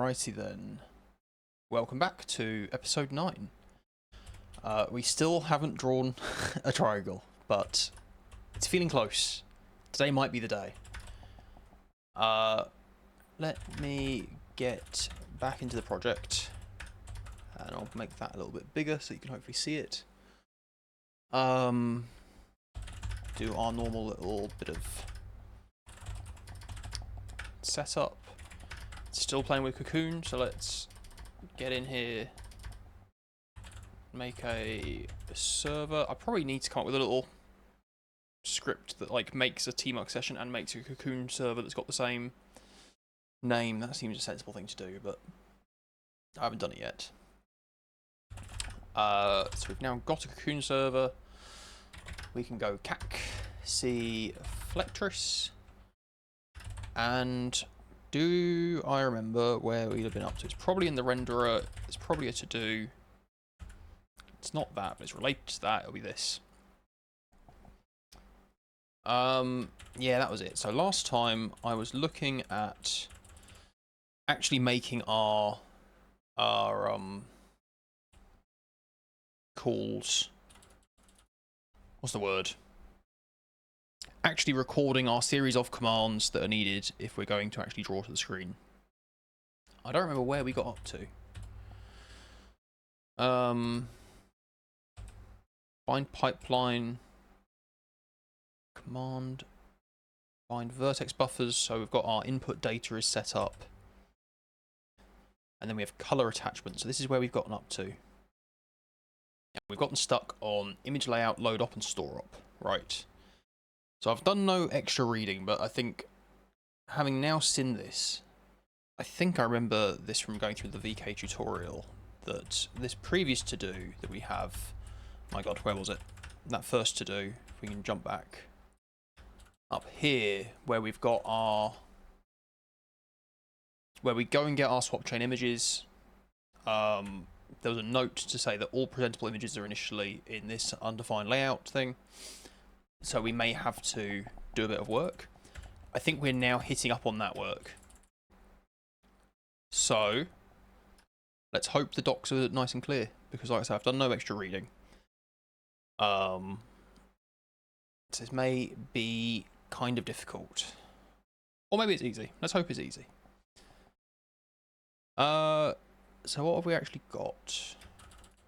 Alrighty then. Welcome back to episode 9. We still haven't drawn a triangle, but it's feeling close. Today might be the day. Let me get back into the project, and I'll make that a little bit bigger so you can hopefully see it. Do our normal little bit of setup. Still playing with Cocoon, so let's get in here, make a server. I probably need to come up with a little script that like makes a team-up session and makes a Cocoon server that's got the same name. That seems a sensible thing to do, but I haven't done it yet. So we've now got a Cocoon server. We can go see Flectris, and do I remember where we'd have been up to? It's probably in the renderer. It's probably a to-do. It's not that, but it's related to that. It'll be this. Yeah, that was it. So last time I was looking at actually making our calls. What's the word? Actually recording our series of commands that are needed if we're going to actually draw to the screen. I don't remember where we got up to. Bind pipeline, command, bind vertex buffers. So we've got our input data is set up, and then we have color attachment. So this is where we've gotten up to. We've gotten stuck on image layout, load up, and store up. Right. So I've done no extra reading, but I think, having now seen this, I think I remember this from going through the VK tutorial, that this previous to-do that we have, my god, where was it? That first to-do, if we can jump back, up here, where we've got our, where we go and get our swap chain images, there was a note to say that all presentable images are initially in this undefined layout thing. So we may have to do a bit of work. I think we're now hitting up on that work. So let's hope the docs are nice and clear, because like I said, I've done no extra reading. This may be kind of difficult. Or maybe it's easy. Let's hope it's easy. So what have we actually got?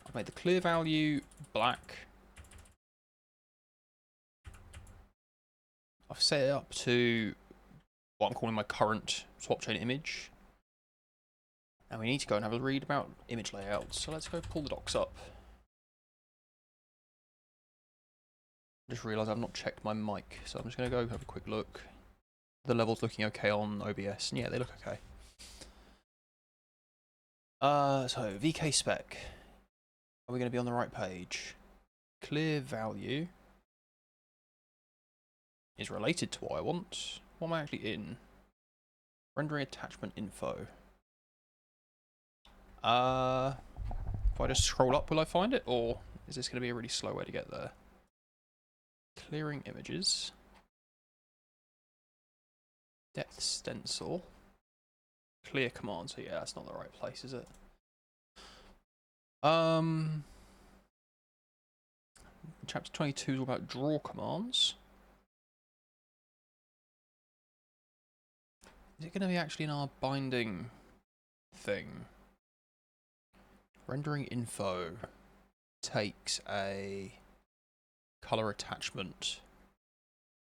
I've made the clear value black. I've set it up to what I'm calling my current swap chain image. And we need to go and have a read about image layouts. So let's go pull the docs up. Just realised I've not checked my mic, so I'm just going to go have a quick look. The level's looking okay on OBS, and yeah, they look okay. So VK spec. Are we going to be on the right page? Clear value is related to what I want. What am I actually in? Rendering attachment info. If I just scroll up, will I find it, or is this going to be a really slow way to get there? Clearing images. Depth stencil. Clear command. So yeah, that's not the right place, is it? Chapter 22 is all about draw commands. Is it going to be actually in our binding thing? Rendering info takes a color attachment.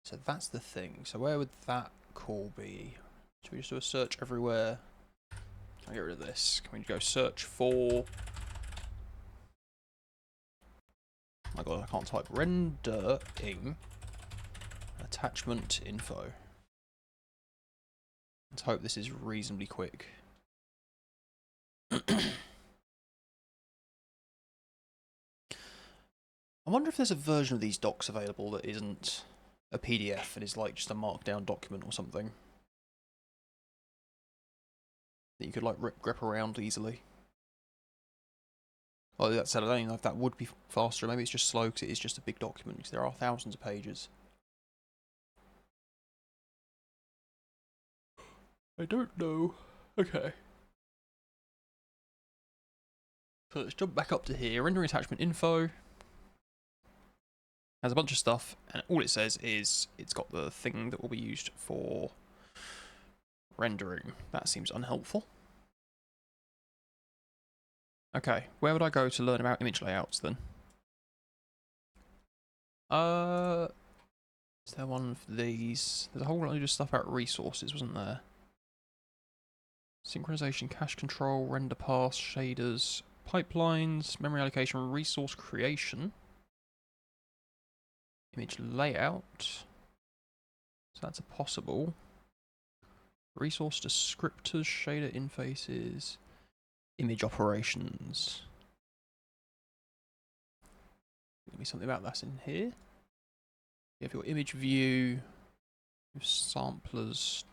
So that's the thing. So where would that call be? Should we just do a search everywhere? Can I get rid of this? Can we go search for... Oh my god, I can't type. Rendering attachment info. Let's hope this is reasonably quick. I wonder if there's a version of these docs available that isn't a PDF and is like just a markdown document or something that you could like grep around easily. Well, that said, I don't know if that would be faster. Maybe it's just slow because it is just a big document, because there are thousands of pages. I don't know. Okay. So let's jump back up to here. Rendering attachment info. Has a bunch of stuff, and all it says is it's got the thing that will be used for rendering. That seems unhelpful. Okay, where would I go to learn about image layouts then? Is there one for these? There's a whole load of stuff about resources, wasn't there? Synchronization, cache control, render paths, shaders, pipelines, memory allocation, resource creation, image layout. So that's a possible. Resource descriptors, shader interfaces, image operations. Give me something about that in here. You have your image view, your samplers.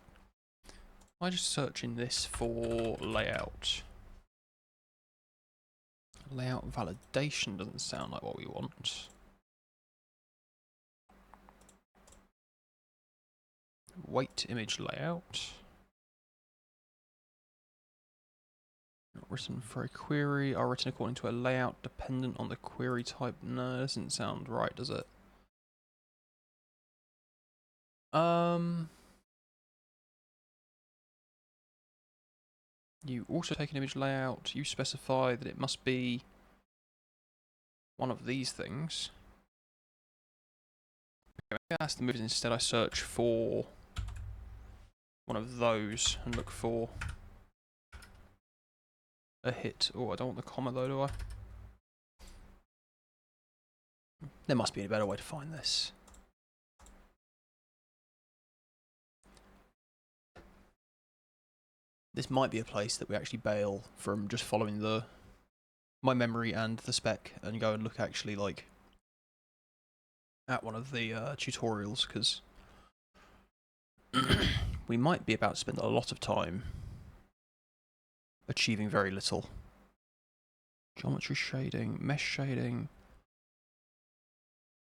I'm just searching this for layout. Layout validation doesn't sound like what we want. Wait image layout. Not written for a query, are written according to a layout dependent on the query type. No, that doesn't sound right, does it? You also take an image layout, you specify that it must be one of these things. Okay, maybe that's the move. Instead I search for one of those and look for a hit. Oh, I don't want the comma though, do I? There must be a better way to find this. This might be a place that we actually bail from just following my memory and the spec and go and look actually like at one of the tutorials, because we might be about to spend a lot of time achieving very little. Geometry shading, mesh shading,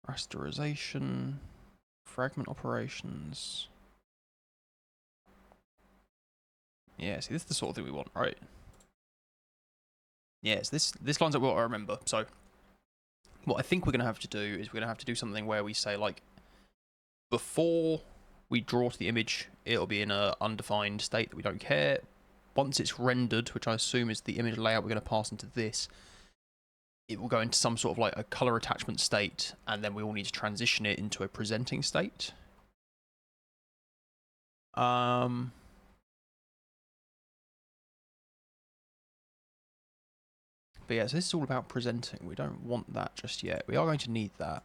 rasterization, fragment operations. Yeah, see, this is the sort of thing we want, right? Yes, this lines up what I remember. So what I think we're going to have to do is we're going to have to do something where we say, like, before we draw to the image, it'll be in an undefined state that we don't care. Once it's rendered, which I assume is the image layout we're going to pass into this, it will go into some sort of like a color attachment state, and then we will need to transition it into a presenting state. But yeah, so this is all about presenting. We don't want that just yet. We are going to need that.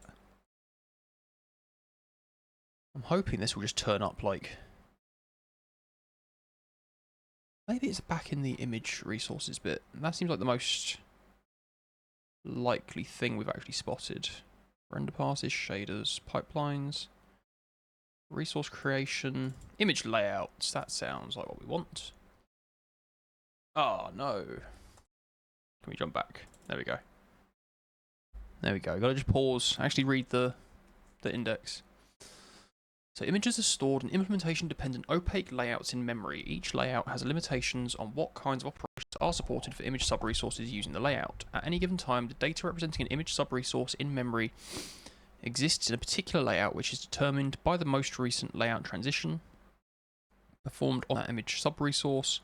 I'm hoping this will just turn up like... Maybe it's back in the image resources bit. That seems like the most likely thing we've actually spotted. Render passes, shaders, pipelines, resource creation, image layouts. That sounds like what we want. Oh no. Can we jump back? There we go. There we go. Gotta just pause. Actually read the index. So images are stored in implementation-dependent opaque layouts in memory. Each layout has limitations on what kinds of operations are supported for image sub-resources using the layout. At any given time, the data representing an image sub-resource in memory exists in a particular layout, which is determined by the most recent layout transition performed on that image sub-resource.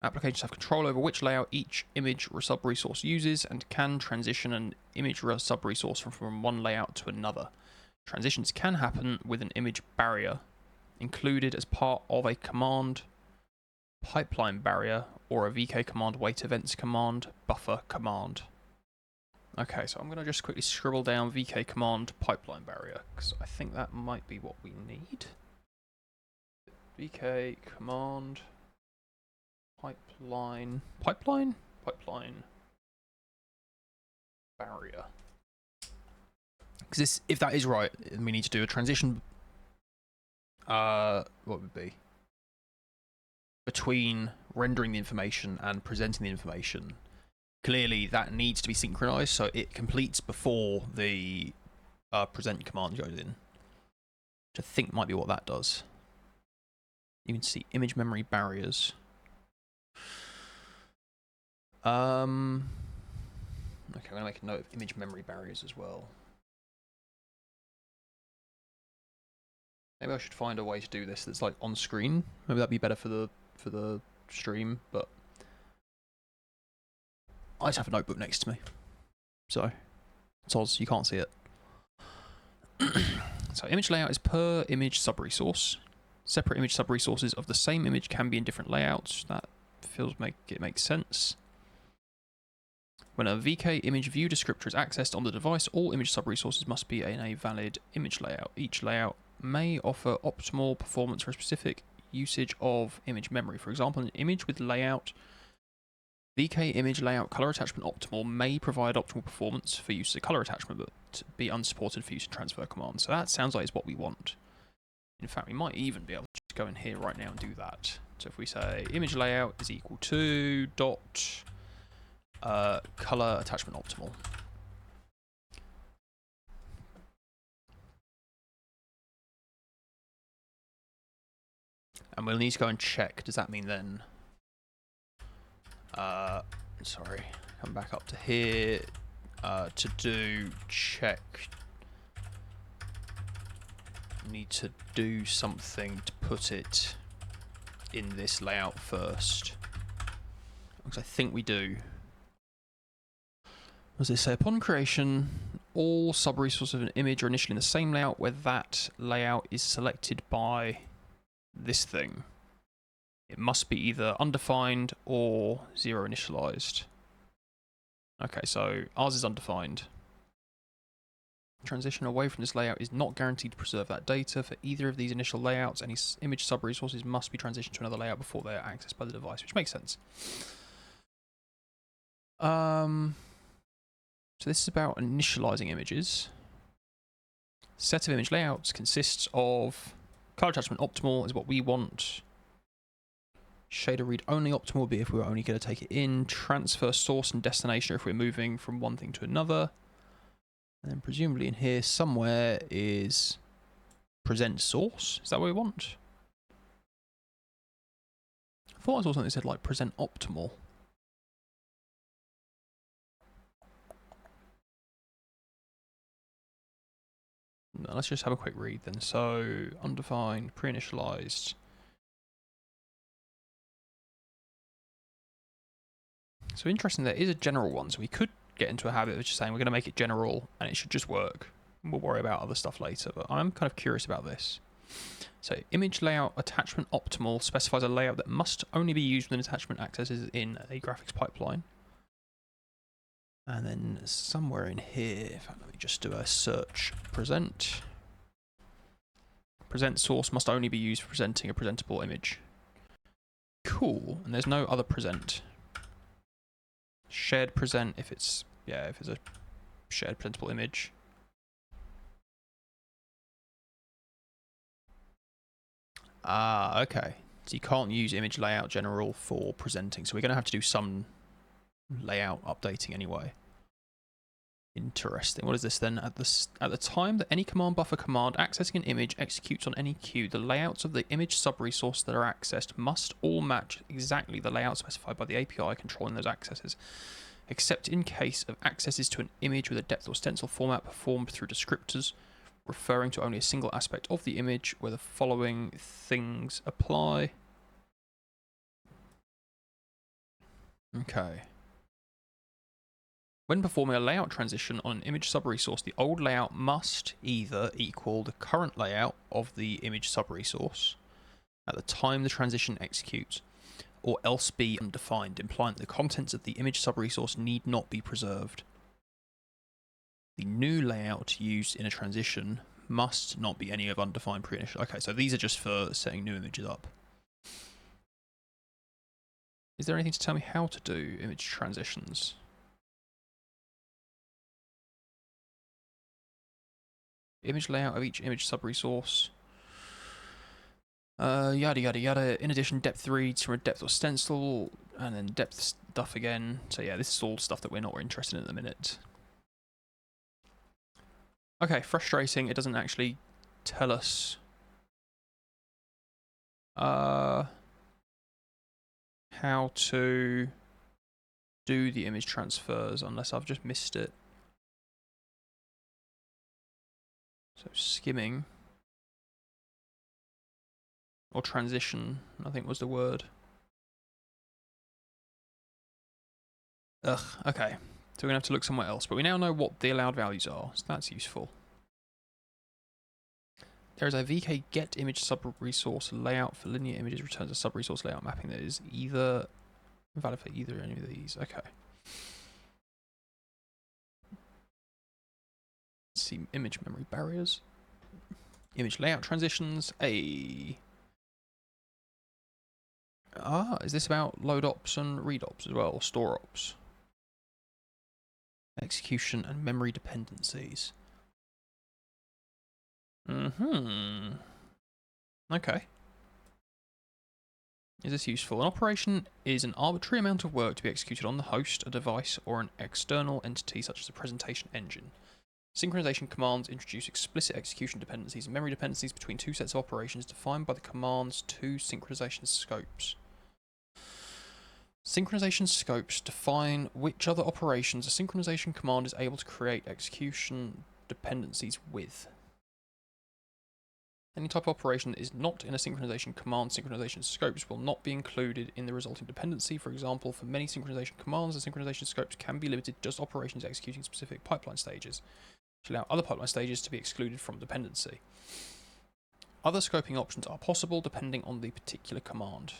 Applications have control over which layout each image sub-resource uses and can transition an image sub-resource from one layout to another. Transitions can happen with an image barrier included as part of a command pipeline barrier or a VK command wait events command buffer command. Okay, so I'm going to just quickly scribble down VK command pipeline barrier, because I think that might be what we need. VK command pipeline barrier. Because if that is right, we need to do a transition. What would it be? Between rendering the information and presenting the information. Clearly, that needs to be synchronized, so it completes before the present command goes in. Which I think might be what that does. You can see image memory barriers. Okay, I'm going to make a note of image memory barriers as well. Maybe I should find a way to do this that's like on screen. Maybe that'd be better for the stream, but I just have a notebook next to me. So, Oz, you can't see it. So image layout is per image sub-resource. Separate image sub-resources of the same image can be in different layouts. That makes sense. When a VK image view descriptor is accessed on the device, all image sub-resources must be in a valid image layout. Each layout may offer optimal performance for a specific usage of image memory. For example, an image with layout VK image layout color attachment optimal may provide optimal performance for use as a color attachment, but be unsupported for use in transfer commands. So that sounds like it's what we want. In fact, we might even be able to just go in here right now and do that. So if we say image layout is equal to dot color attachment optimal. And we'll need to go and check. Does that mean then? Sorry, come back up to here to do check. Need to do something to put it in this layout first, because I think we do. As they say, upon creation, all sub-resources of an image are initially in the same layout where that layout is selected by this thing. It must be either undefined or zero initialized. Okay, so ours is undefined. Transition away from this layout is not guaranteed to preserve that data. For either of these initial layouts, any image sub-resources must be transitioned to another layout before they are accessed by the device, which makes sense. So this is about initializing images. Set of image layouts consists of color attachment optimal is what we want. Shader read only optimal would be if we were only going to take it in. Transfer source and destination if we're moving from one thing to another. And then presumably in here somewhere is present source. Is that what we want? I thought I saw something that said like present optimal. No, let's just have a quick read then. So undefined, pre-initialized. So interesting, there is a general one, so we could get into a habit of just saying we're going to make it general and it should just work. We'll worry about other stuff later, but I'm kind of curious about this. So image layout attachment optimal specifies a layout that must only be used when attachment accesses in a graphics pipeline. And then somewhere in here, in fact, let me just do a search present. Present source must only be used for presenting a presentable image. Cool, and there's no other present. Shared present if it's a shared presentable image. Ah, okay. So you can't use image layout general for presenting. So we're going to have to do some layout updating anyway. Interesting. What is this then? At the time that any command buffer command accessing an image executes on any queue, the layouts of the image sub-resource that are accessed must all match exactly the layout specified by the API controlling those accesses, except in case of accesses to an image with a depth or stencil format performed through descriptors referring to only a single aspect of the image, where the following things apply. Okay. When performing a layout transition on an image sub-resource, the old layout must either equal the current layout of the image sub-resource at the time the transition executes, or else be undefined, implying that the contents of the image sub-resource need not be preserved. The new layout used in a transition must not be any of undefined pre-initial. Okay, so these are just for setting new images up. Is there anything to tell me how to do image transitions? Image layout of each image sub-resource. Yada yada yada. In addition, depth reads from a depth or stencil, and then depth stuff again. So yeah, this is all stuff that we're not interested in at the minute. Okay, frustrating. It doesn't actually tell us how to do the image transfers unless I've just missed it. So skimming or transition, I think was the word. Ugh, okay. So we're going to have to look somewhere else. But we now know what the allowed values are, so that's useful. There is a VK get image sub-resource layout for linear images returns a sub-resource layout mapping that is either valid for either or any of these. Okay. Let's see image memory barriers. Image layout transitions. Is this about load ops and read ops as well, or store ops? Execution and memory dependencies. Okay. Is this useful? An operation is an arbitrary amount of work to be executed on the host, a device, or an external entity such as a presentation engine. Synchronization commands introduce explicit execution dependencies and memory dependencies between two sets of operations defined by the command's two synchronization scopes. Synchronization scopes define which other operations a synchronization command is able to create execution dependencies with. Any type of operation that is not in a synchronization command synchronization scopes will not be included in the resulting dependency. For example, for many synchronization commands, the synchronization scopes can be limited to just operations executing specific pipeline stages, to allow other pipeline stages to be excluded from dependency. Other scoping options are possible depending on the particular command.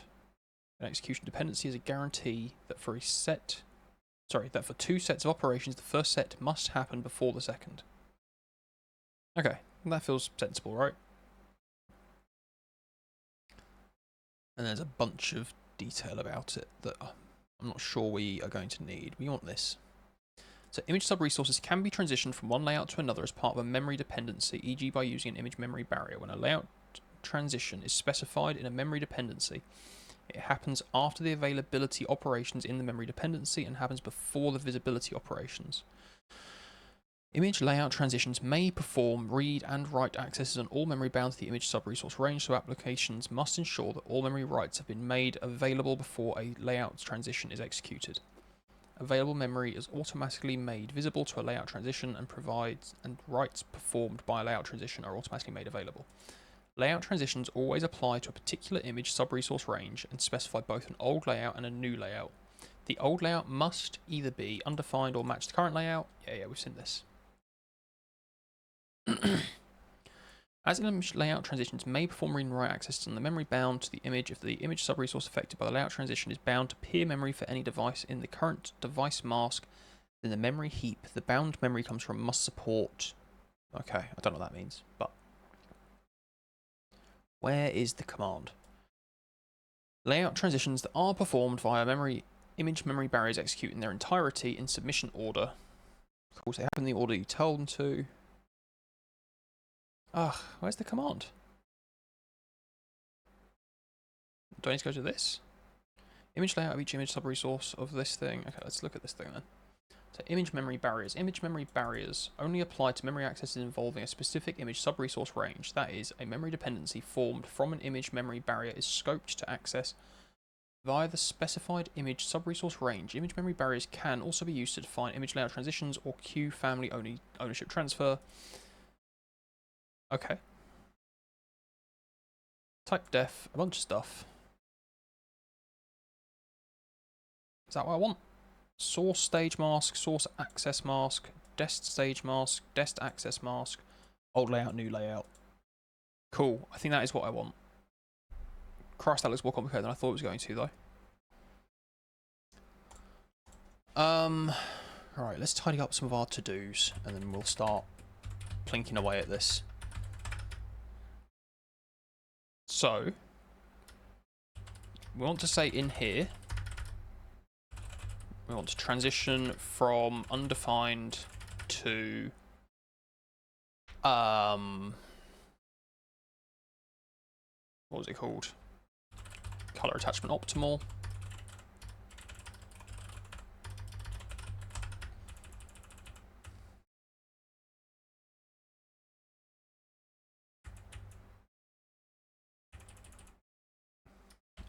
An execution dependency is a guarantee that for two sets of operations, the first set must happen before the second. Okay, that feels sensible, right? And there's a bunch of detail about it that I'm not sure we are going to need. We want this. So image sub-resources can be transitioned from one layout to another as part of a memory dependency, e.g. by using an image memory barrier. When a layout transition is specified in a memory dependency, it happens after the availability operations in the memory dependency and happens before the visibility operations. Image layout transitions may perform read and write accesses on all memory bound to the image sub-resource range, so applications must ensure that all memory writes have been made available before a layout transition is executed. Available memory is automatically made visible to a layout transition and writes performed by a layout transition are automatically made available. Layout transitions always apply to a particular image sub-resource range and specify both an old layout and a new layout. The old layout must either be undefined or match the current layout. Yeah, we've seen this. As image layout transitions may perform read and write access on the memory bound to the image if the image sub-resource affected by the layout transition is bound to peer memory for any device in the current device mask, then the memory heap the bound memory comes from must support. Okay, I don't know what that means, but where is the command? Layout transitions that are performed via image memory barriers execute in their entirety in submission order. Of course, they happen in the order you tell them to. Where's the command? Do I need to go to this? Image layout of each image sub-resource of this thing. Okay, let's look at this thing then. So image memory barriers. Image memory barriers only apply to memory accesses involving a specific image sub-resource range. That is, a memory dependency formed from an image memory barrier is scoped to access via the specified image sub-resource range. Image memory barriers can also be used to define image layout transitions or queue family ownership transfer. Okay. Type def, a bunch of stuff. Is that what I want? Source stage mask, source access mask, dest stage mask, dest access mask, old layout, new layout. Cool. I think that is what I want. Christ, that looks more complicated than I thought it was going to, though. Right, let's tidy up some of our to-dos, and then we'll start plinking away at this. So, we want to say in here, we want to transition from undefined to what was it called? Color attachment optimal.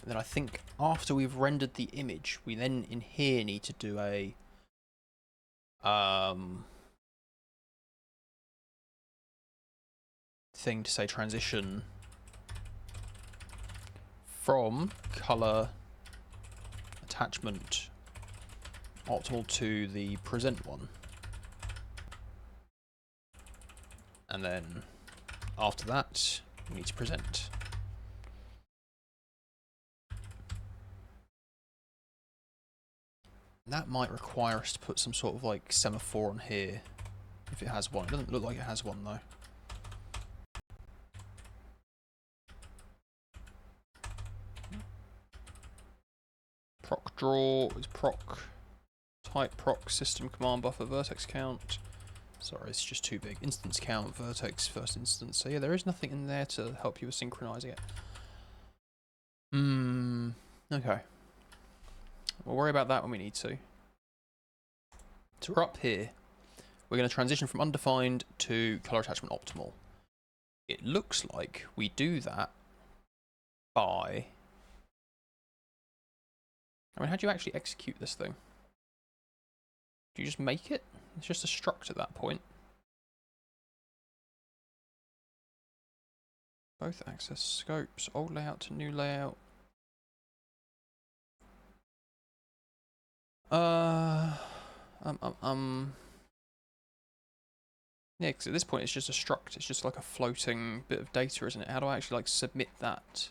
And then I think after we've rendered the image, we then in here need to do a thing to say transition from color attachment optimal to the present one. And then after that, we need to present. That might require us to put some sort of like semaphore on here, if it has one. It doesn't look like it has one though. Proc draw is proc type proc system command buffer vertex count. Sorry, it's just too big. Instance count, vertex, first instance. So yeah, there is nothing in there to help you with synchronizing it. Okay. We'll worry about that when we need to. So we're up here. We're going to transition from undefined to color attachment optimal. It looks like we do that by... I mean, how do you actually execute this thing? Do you just make it? It's just a struct at that point. Both access scopes, old layout to new layout. Yeah, because at this point it's just a struct. It's just like a floating bit of data, isn't it? How do I actually like submit that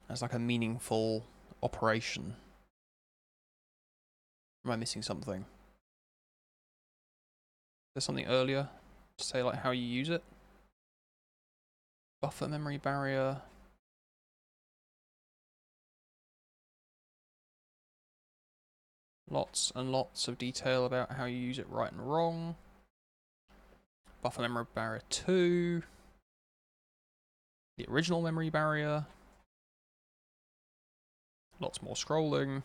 as like a meaningful operation? Am I missing something? There's something earlier to say like how you use it. Buffer memory barrier. Lots and lots of detail about how you use it right and wrong. Buffer memory barrier 2. The original memory barrier. Lots more scrolling.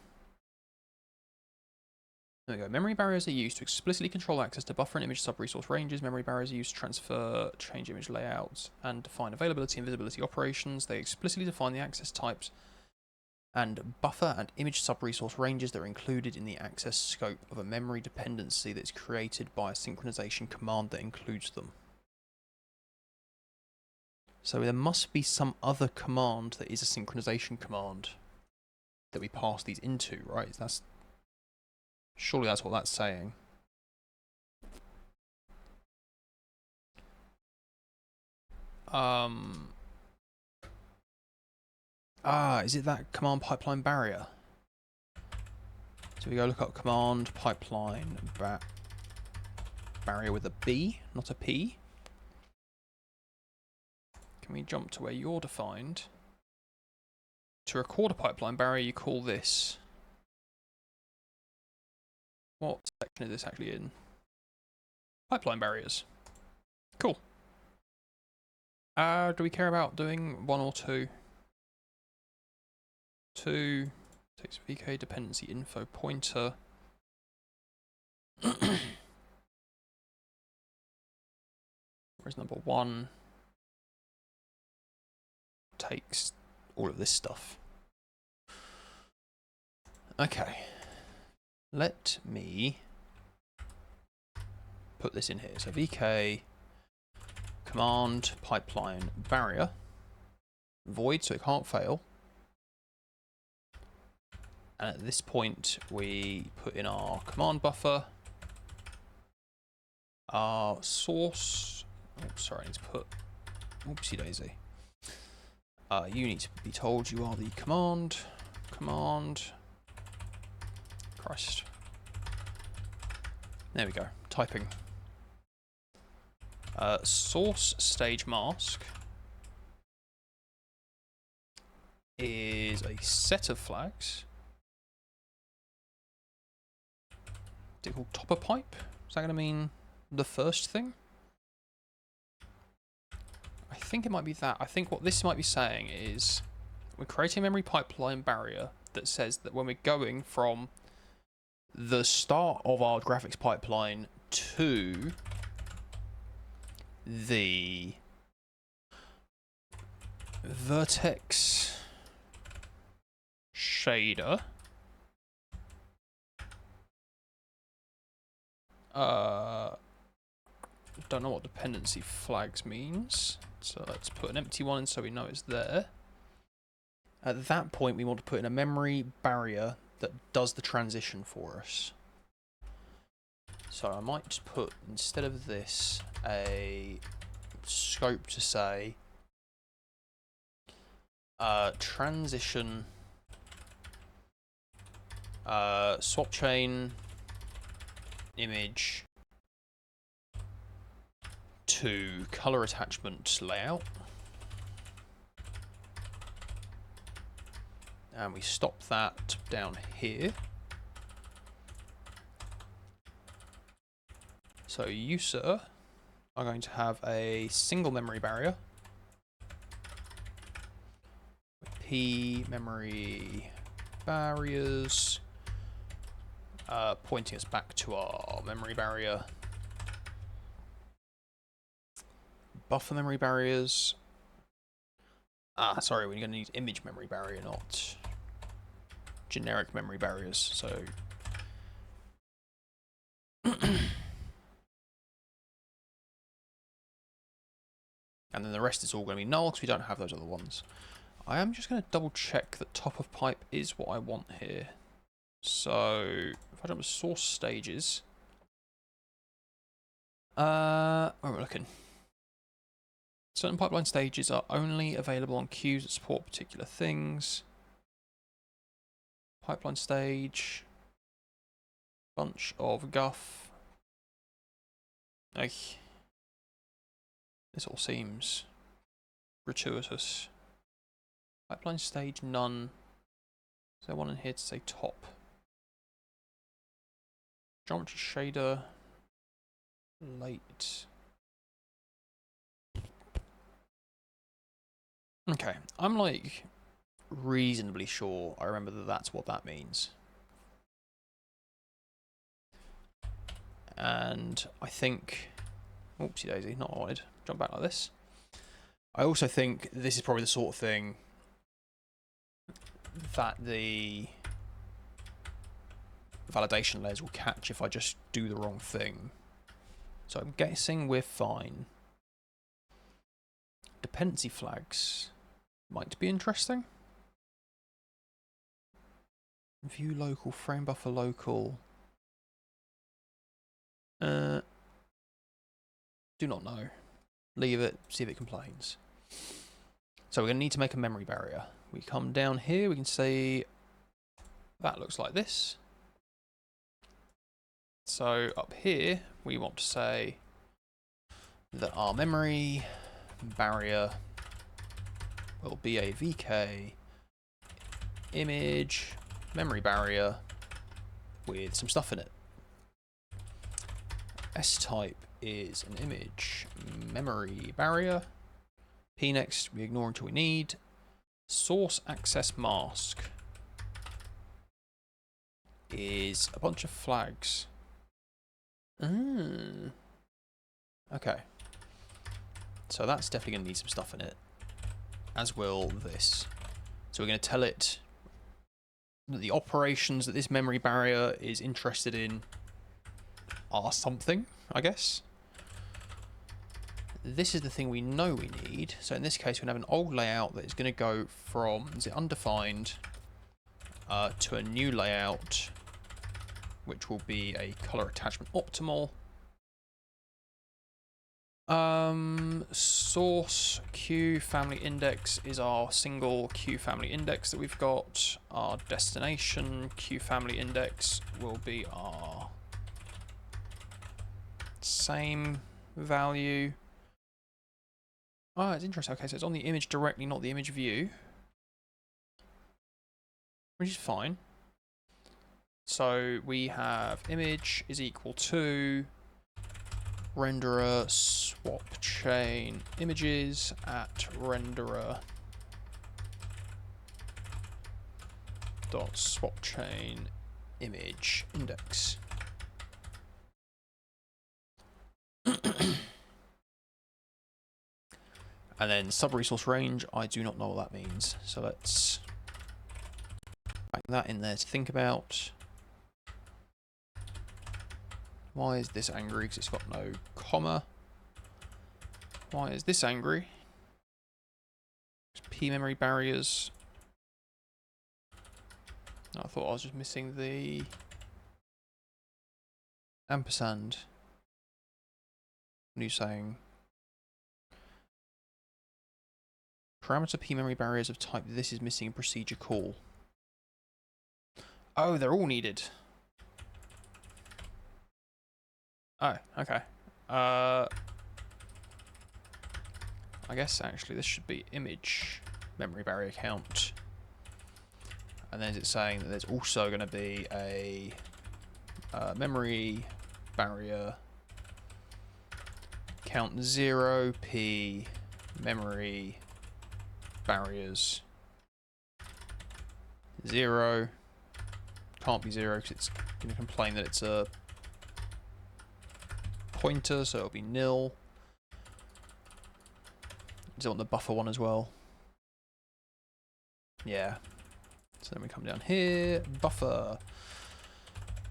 There we go. Memory barriers are used to explicitly control access to buffer and image sub-resource ranges. Memory barriers are used to transfer, change image layouts, and define availability and visibility operations. They explicitly define the access types and buffer and image sub-resource ranges that are included in the access scope of a memory dependency that is created by a synchronization command that includes them. So there must be some other command that is a synchronization command that we pass these into, right? Surely that's what that's saying. Is it that command pipeline barrier? So we go look up command pipeline barrier with a B, not a P. Can we jump to where you're defined? To record a pipeline barrier, you call this. What section is this actually in? Pipeline barriers. Cool. Do we care about doing 1 or 2? 2 takes VK dependency info pointer. Whereas number 1 takes all of this stuff. Okay. Let me put this in here. So VK command pipeline barrier void, so it can't fail. And at this point, we put in our command buffer, our source. Oh, sorry, I need to put. Oopsie daisy. You need to be told you are the command. Christ. There we go. Typing. Source stage mask is a set of flags. Is it called topper pipe? Is that going to mean the first thing? I think it might be that. I think what this might be saying is we're creating a memory pipeline barrier that says that when we're going from the start of our graphics pipeline to vertex shader. Don't know what dependency flags means, so let's put an empty one in so we know it's there. At that point, we want to put in a memory barrier that does the transition for us. So I might just put, instead of this, a scope to say transition swap chain image to color attachment layout, and we stop that down here. So you, sir, are going to have a single memory barrier. P memory barriers, pointing us back to our memory barrier. Buffer memory barriers. Sorry, we're going to need image memory barrier, not generic memory barriers. So and then the rest is all going to be null because we don't have those other ones. I am just going to double check that top of pipe is what I want here. So if I jump to source stages, where are we looking? Certain pipeline stages are only available on queues that support particular things. Pipeline stage, bunch of guff. This all seems gratuitous. Pipeline stage none. Is there one in here to say top? Geometry shader late. Okay, I'm like reasonably sure I remember that that's what that means. And I think, oopsie daisy, not what I wanted. Jump back like this. I also think this is probably the sort of thing that the validation layers will catch if I just do the wrong thing. So I'm guessing we're fine. Dependency flags might be interesting. View local, frame buffer local. Do not know. Leave it, see if it complains. So we're going to need to make a memory barrier. We come down here, we can say that looks like this. So up here, we want to say that our memory barrier will be a VK image memory barrier with some stuff in it. S type is an image memory barrier. P next, we ignore until we need. Source access mask is a bunch of flags. Okay. So that's definitely going to need some stuff in it, as will this. So we're going to tell it that the operations that this memory barrier is interested in are something, I guess. This is the thing we know we need. So in this case, we're going to have an old layout that is going to go from, is it undefined, to a new layout, which will be a color attachment optimal. Source Q family index is our single Q family index that we've got. Our destination Q family index will be our same value. Oh, it's interesting. Okay, so it's on the image directly, not the image view, which is fine. So we have image is equal to renderer swap chain images at renderer dot swap chain image index. And then sub-resource range, I do not know what that means. So let's back that in there to think about. Why is this angry? Because it's got no comma. Why is this angry? P memory barriers. I thought I was just missing the ampersand. What are you saying? Parameter P memory barriers of type this is missing in procedure call. Oh, they're all needed. Oh, okay. I guess actually this should be image memory barrier count. And then is it saying that there's also going to be a memory barrier count 0 P memory barriers 0. Can't be 0 because it's going to complain that it's a pointer, so it'll be nil. Does it want the buffer one as well? Yeah. So then we come down here, buffer,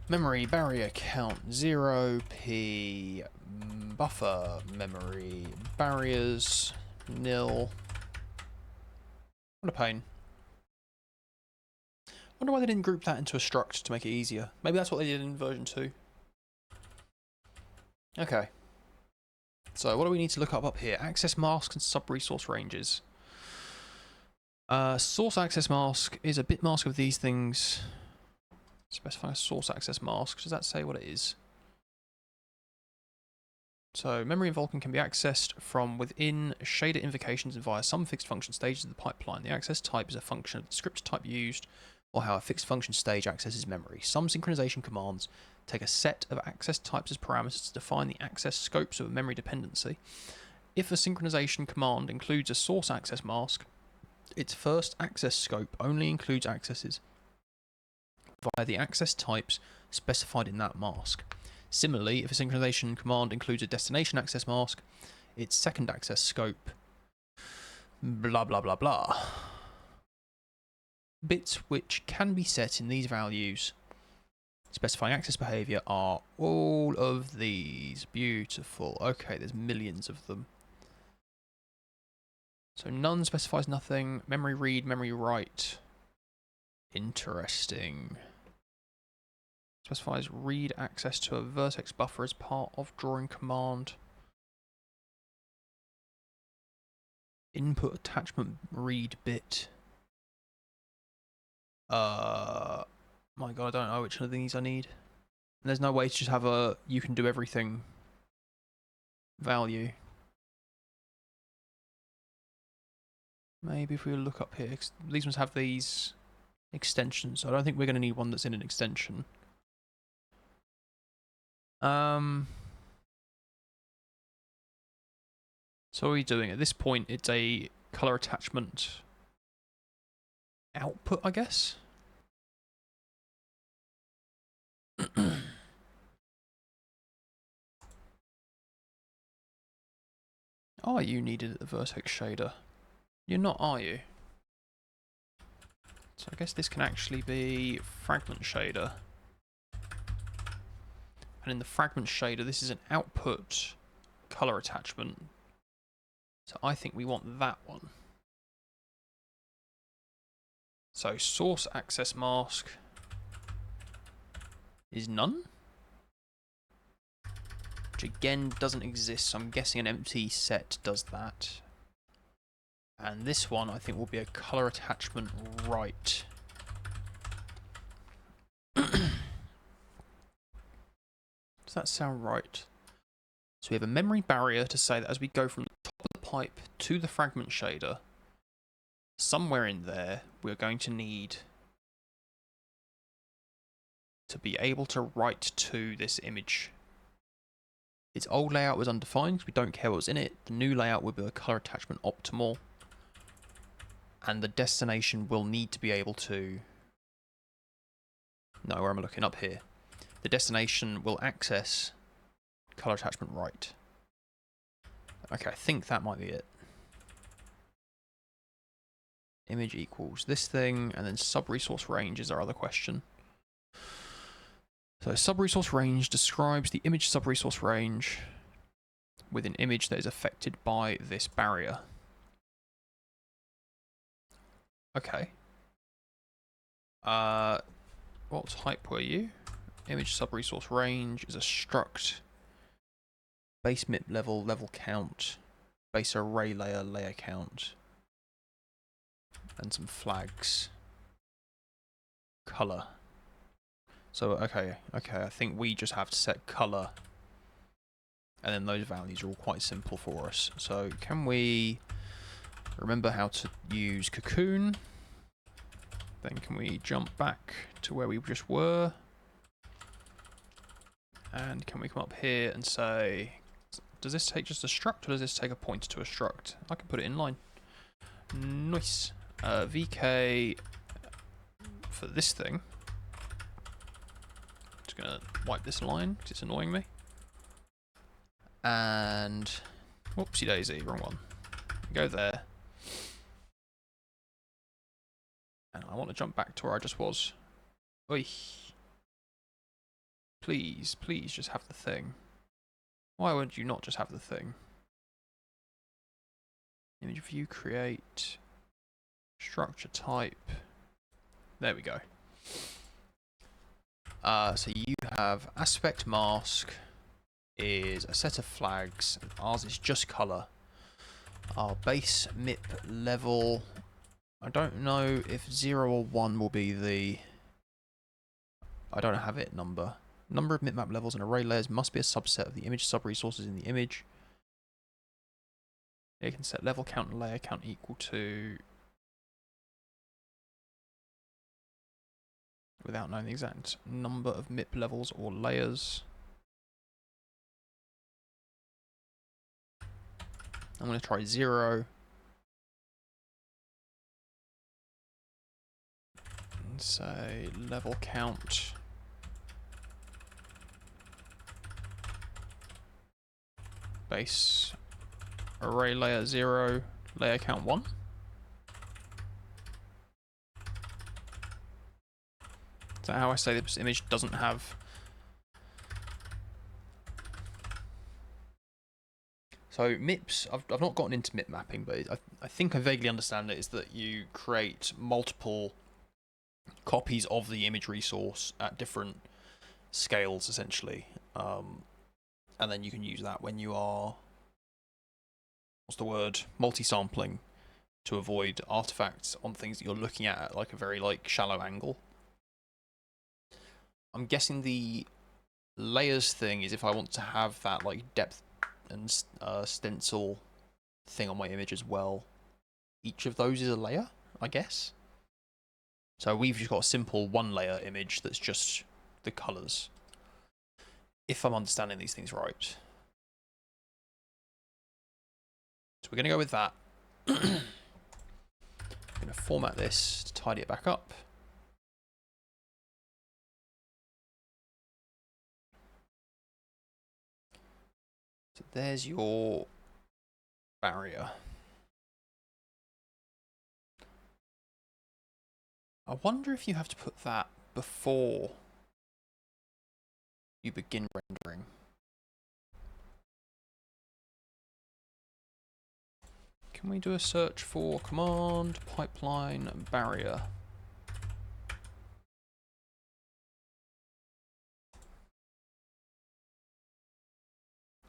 memory barrier count 0 P, buffer memory barriers nil. What a pain. Wonder why they didn't group that into a struct to make it easier. Maybe that's what they did in version 2. Okay. So what do we need to look up here? Access masks and sub-resource ranges. Source access mask is a bit mask of these things. Specify a source access mask. Does that say what it is? So memory in Vulkan can be accessed from within shader invocations and via some fixed function stages of the pipeline. The access type is a function of the script type used or how a fixed function stage accesses memory. Some synchronization commands take a set of access types as parameters to define the access scopes of a memory dependency. If a synchronization command includes a source access mask, its first access scope only includes accesses via the access types specified in that mask. Similarly, if a synchronization command includes a destination access mask, its second access scope, blah blah blah blah. Bits which can be set in these values specifying access behavior are all of these. Beautiful. Okay, there's millions of them. So none specifies nothing. Memory read, memory write. Interesting. Specifies read access to a vertex buffer as part of drawing command. Input attachment read bit. My god, I don't know which one of these I need. And there's no way to just have a you can do everything value. Maybe if we look up here, these ones have these extensions, so I don't think we're going to need one that's in an extension. So what are we doing? At this point, it's a color attachment output, I guess? Are you needed at the vertex shader? You're not, are you? So I guess this can actually be fragment shader. And in the fragment shader, this is an output color attachment. So I think we want that one. So source access mask is none. Which again doesn't exist, so I'm guessing an empty set does that. And this one I think will be a color attachment right. Does that sound right? So we have a memory barrier to say that as we go from the top of the pipe to the fragment shader, somewhere in there we're going to need to be able to write to this image. Its old layout was undefined because we don't care what was in it. The new layout will be a color attachment optimal. And the destination will need to be able to... No, where am I looking? Up here. The destination will access color attachment right. Okay, I think that might be it. image equals this thing, and then sub-resource range is our other question. So sub-resource range describes the image sub-resource range with an image that is affected by this barrier. Okay. What type were you? Image sub-resource range is a struct. Base MIP level, level count. Base array layer, layer count. And some flags. Color. So, okay, I think we just have to set color. And then those values are all quite simple for us. So, can we remember how to use cocoon? Then can we jump back to where we just were? And can we come up here and say, does this take just a struct or does this take a pointer to a struct? I can put it in line. Nice. VK for this thing. Just gonna wipe this line because it's annoying me. And whoopsie daisy, wrong one. Go there. And I want to jump back to where I just was. Oi. Please, please just have the thing. Why would you not just have the thing? Image view, create, structure type. There we go. So you have aspect mask is a set of flags. Ours is just color. Our base MIP level, I don't know if 0 or 1 will be the, I don't have it, number. Number of MIPMAP levels and array layers must be a subset of the image sub-resources in the image. You can set level count and layer count equal to, without knowing the exact number of MIP levels or layers. I'm going to try 0. And say level count. Base array layer 0, layer count 1. Is that how I say this image doesn't have? So MIPs, I've not gotten into MIP mapping, but I think I vaguely understand it is that you create multiple copies of the image resource at different scales, essentially. And then you can use that when you are, what's the word, multi-sampling to avoid artifacts on things that you're looking at like a very shallow angle. I'm guessing the layers thing is if I want to have that depth and stencil thing on my image as well. Each of those is a layer, I guess. So we've just got a simple one layer image that's just the colors. If I'm understanding these things right. So we're going to go with that. I'm going to format this to tidy it back up. So there's your barrier. I wonder if you have to put that before you begin rendering. Can we do a search for command pipeline barrier?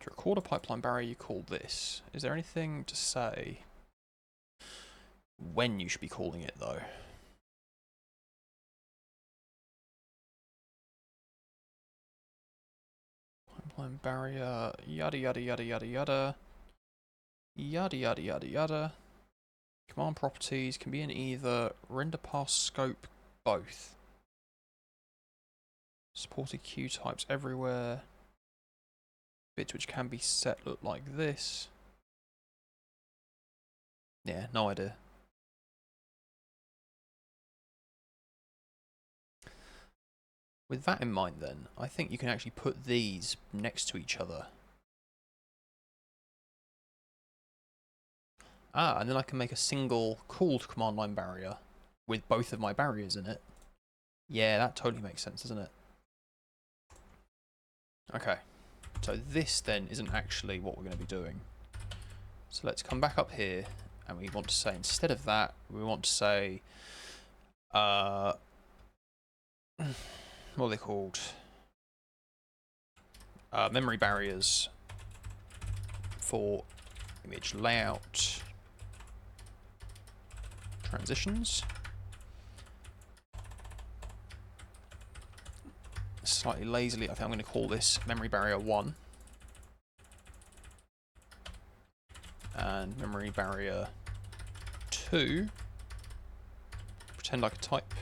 To record a pipeline barrier, you call this. Is there anything to say when you should be calling it, though? Pipeline barrier, yada yada yada yada yada. Yada yada yada yada. Command properties can be in either render pass scope, both. Supported queue types everywhere. Bits which can be set look like this. Yeah, no idea. With that in mind then, I think you can actually put these next to each other. Ah, and then I can make a single called command line barrier with both of my barriers in it. Yeah, that totally makes sense, doesn't it? Okay, so this then isn't actually what we're going to be doing. So let's come back up here, and we want to say, instead of that, we want to say, what are they called? Memory barriers for image layout transitions. Slightly lazily, I think I'm going to call this memory barrier 1. And memory barrier 2. Pretend like a type.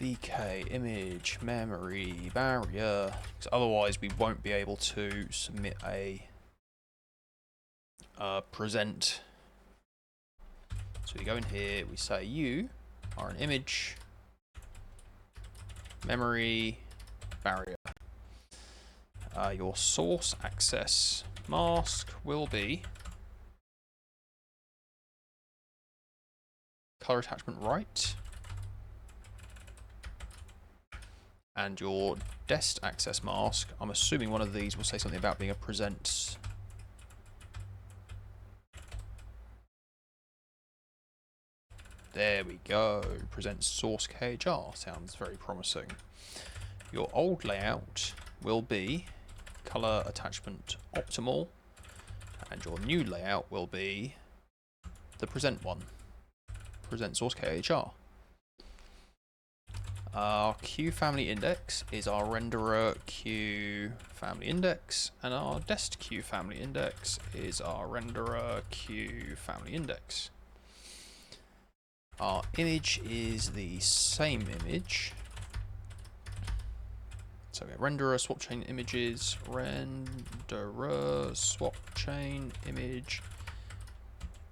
VK image memory barrier. Because otherwise we won't be able to submit a present. So we go in here, we say you are an image memory barrier. Your source access mask will be color attachment right, and your dest access mask, I'm assuming one of these will say something about being a present. There we go. Present source KHR. Sounds very promising. Your old layout will be color attachment optimal, and your new layout will be the present one. Present source KHR. Our Q family index is our renderer Q family index, and our dest Q family index is our renderer Q family index. Our image is the same image. So we have renderer swap chain images, renderer swap chain image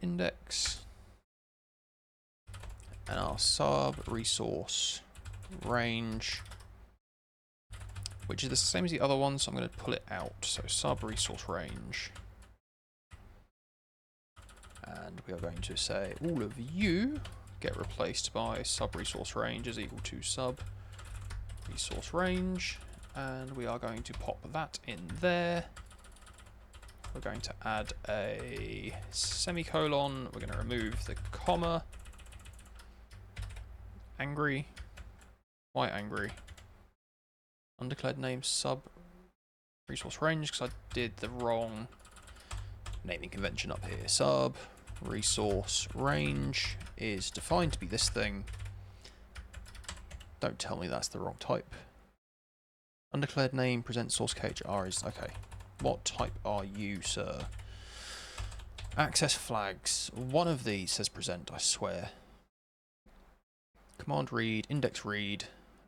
index, and our sub resource range, which is the same as the other one, so I'm going to pull it out. So sub resource range, and we are going to say all of you get replaced by sub resource range is equal to sub resource range, and we are going to pop that in there. We're going to add a semicolon. We're going to remove the comma. Angry. Why angry? Undeclared name sub resource range, because I did the wrong naming convention up here. Sub resource range is defined to be this thing. Don't tell me that's the wrong type. Undeclared name present source KHR is okay. What type are you, sir? Access flags. One of these says present, I swear. Command read, index read,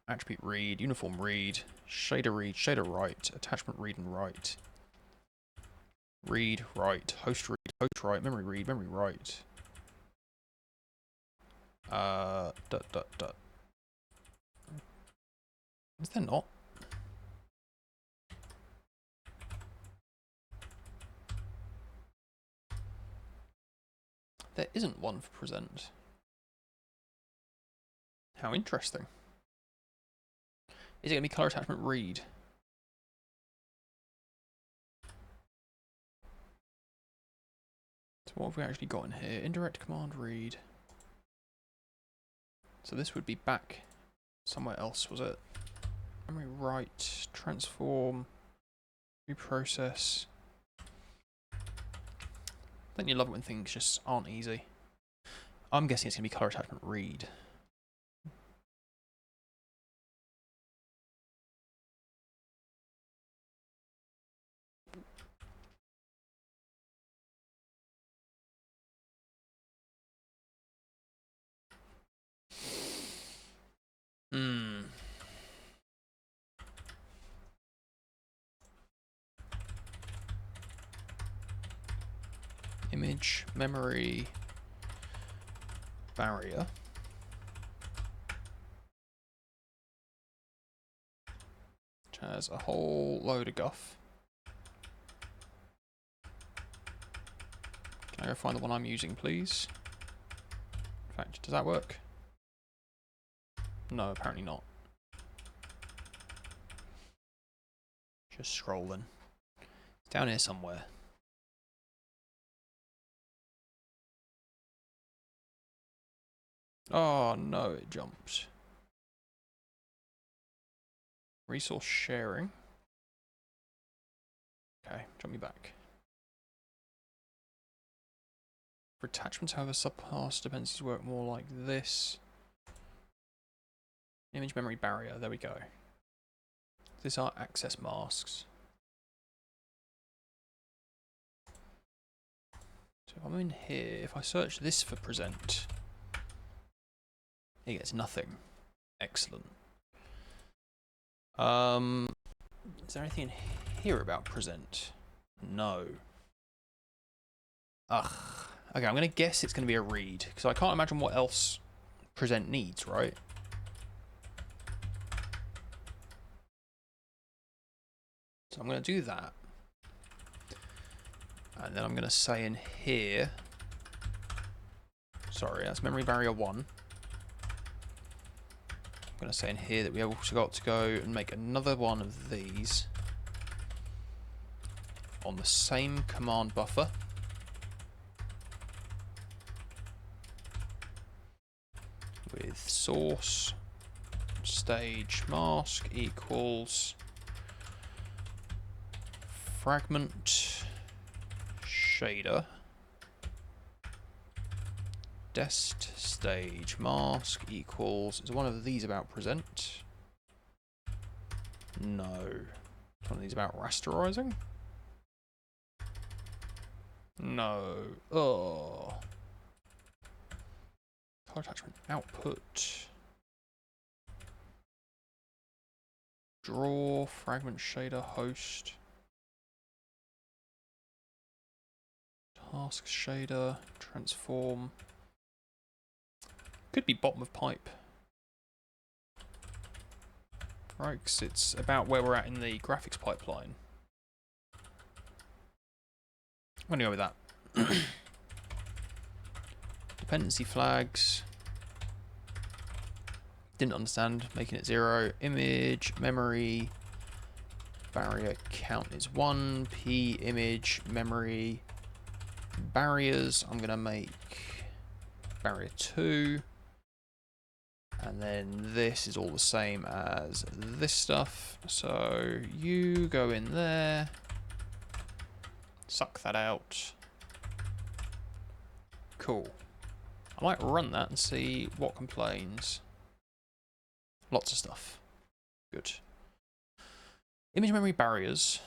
attribute read, uniform read, shader write, attachment read and write. Read, write, host write, memory read, memory write. Is there not? There isn't one for present. How interesting. Is it going to be color attachment read? So what have we actually got in here? Indirect command read. So this would be back somewhere else, was it? Memory write, transform, reprocess. Don't you love it when things just aren't easy? I'm guessing it's going to be color attachment read. Image memory barrier. Which has a whole load of guff. Okay. I go find the one I'm using, please? In fact, does that work? No, apparently not. Just scrolling. It's down here somewhere. Oh no, it jumps. Resource sharing. Okay, jump me back. For attachments, however, subpass dependencies work more like this. Image memory barrier, there we go. These are access masks. So if I'm in here, if I search this for present, it gets nothing. Excellent. Is there anything in here about present? No. Ugh. Okay, I'm going to guess it's going to be a read, because I can't imagine what else present needs, right? So I'm going to do that. And then I'm going to say in here... Sorry, that's memory barrier 1. I'm going to say in here that we have also got to go and make another one of these on the same command buffer. With source stage mask equals fragment shader dest stage mask equals, is one of these about present? No. Is one of these about rasterizing? No. Oh. Color attachment output. Draw, fragment shader, host. Task shader, transform. Could be bottom of pipe. Right, because it's about where we're at in the graphics pipeline. I'm going to go with that. Dependency flags. Didn't understand, making it 0. Image, memory, barrier count is 1. P image, memory, barriers. I'm going to make barrier 2. And then this is all the same as this stuff. So you go in there. Suck that out. Cool. I might run that and see what complains. Lots of stuff. Good. Image memory barriers.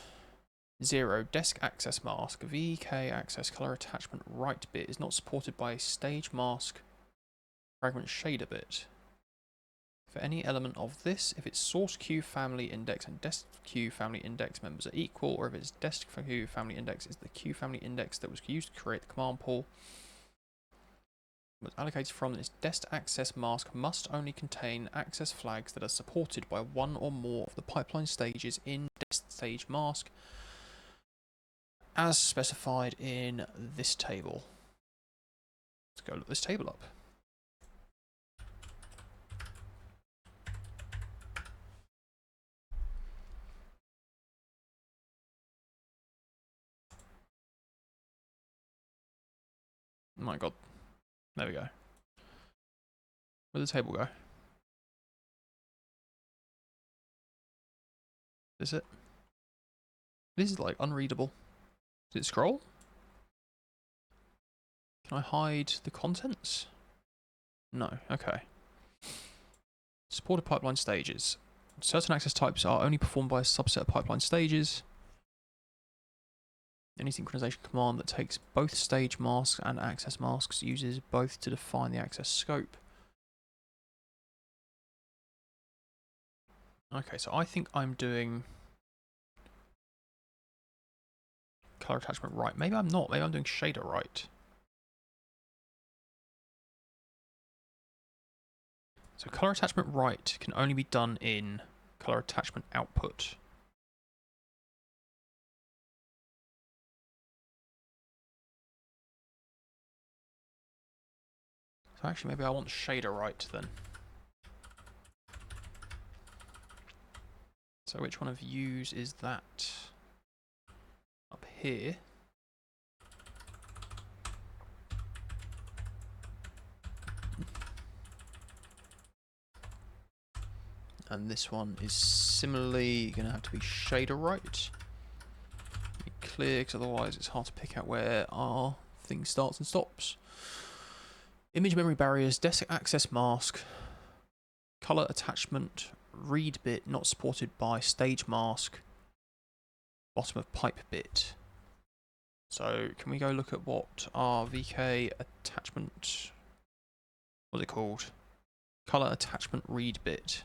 0. Desk access mask. VK access color attachment right bit is not supported by stage mask fragment shader bit. For any element of this, if its source queue family index and desk queue family index members are equal, or if its desk queue family index is the queue family index that was used to create the command pool, was allocated from this desk access mask must only contain access flags that are supported by one or more of the pipeline stages in desk stage mask, as specified in this table. Let's go look this table up. Oh my god. There we go. Where'd the table go? Is it? This is like unreadable. Did it scroll? Can I hide the contents? No. Okay. Supported pipeline stages. Certain access types are only performed by a subset of pipeline stages. Any synchronization command that takes both stage masks and access masks uses both to define the access scope. Okay, so I think I'm doing color attachment right. Maybe I'm not. Maybe I'm doing shader right. So color attachment right can only be done in color attachment output. So actually maybe I want shader right then. So which one of yous is that? Up here. And this one is similarly going to have to be shader right. Be clear, because otherwise it's hard to pick out where our thing starts and stops. Image memory barriers, desk access mask, color attachment, read bit not supported by stage mask, bottom of pipe bit. So can we go look at what our VK attachment, what's it called? Color attachment read bit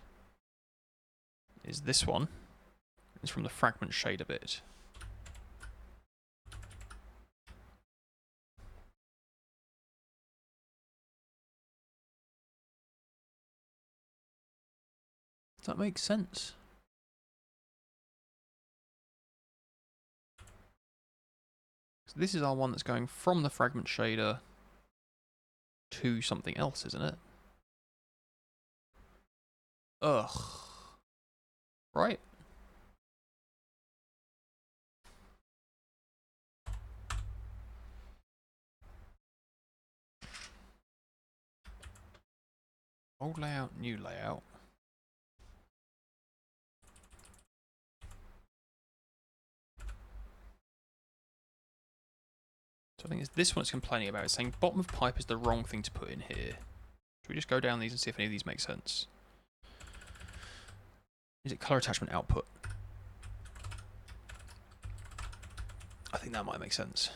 is this one. It's from the fragment shader bit. Does that make sense? So this is our one that's going from the fragment shader to something else, isn't it? Ugh. Right? Old layout, new layout. So I think it's this one it's complaining about. It's saying bottom of pipe is the wrong thing to put in here. Should we just go down these and see if any of these make sense? Is it color attachment output? I think that might make sense.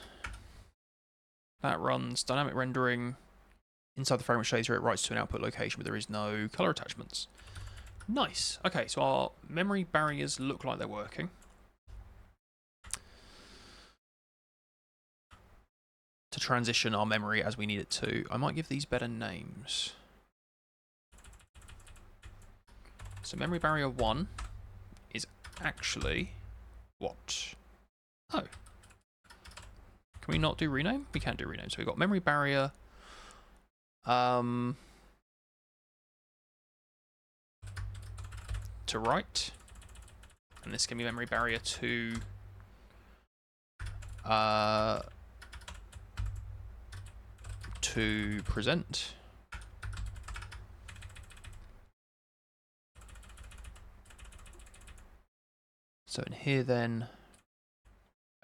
That runs dynamic rendering. Inside the fragment shader, it writes to an output location, but there is no color attachments. Nice. Okay, so our memory barriers look like they're working. To transition our memory as we need it to, I might give these better names. So memory barrier 1 is actually what? Oh. Can we not do rename? We can do rename. So we've got memory barrier. To write. And this can be memory barrier to present. So in here then,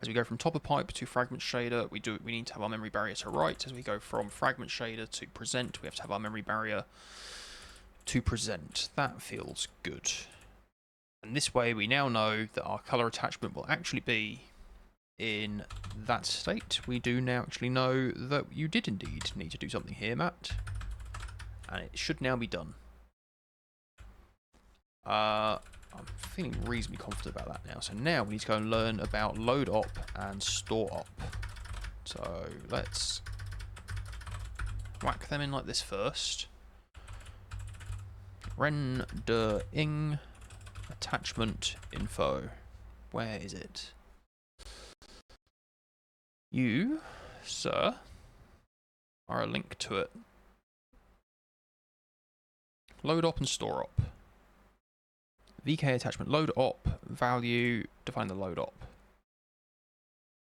as we go from top of pipe to fragment shader, we need to have our memory barrier to write. As we go from fragment shader to present, we have to have our memory barrier to present. That feels good. And this way we now know that our color attachment will actually be in that state. We do now actually know that you did indeed need to do something here, Matt. And it should now be done. I'm feeling reasonably confident about that now. So now we need to go and learn about load op and store op. So let's whack them in like this first. Rendering attachment info. Where is it? You, sir, are a link to it. Load op and store op. VK attachment load op value, define the load op.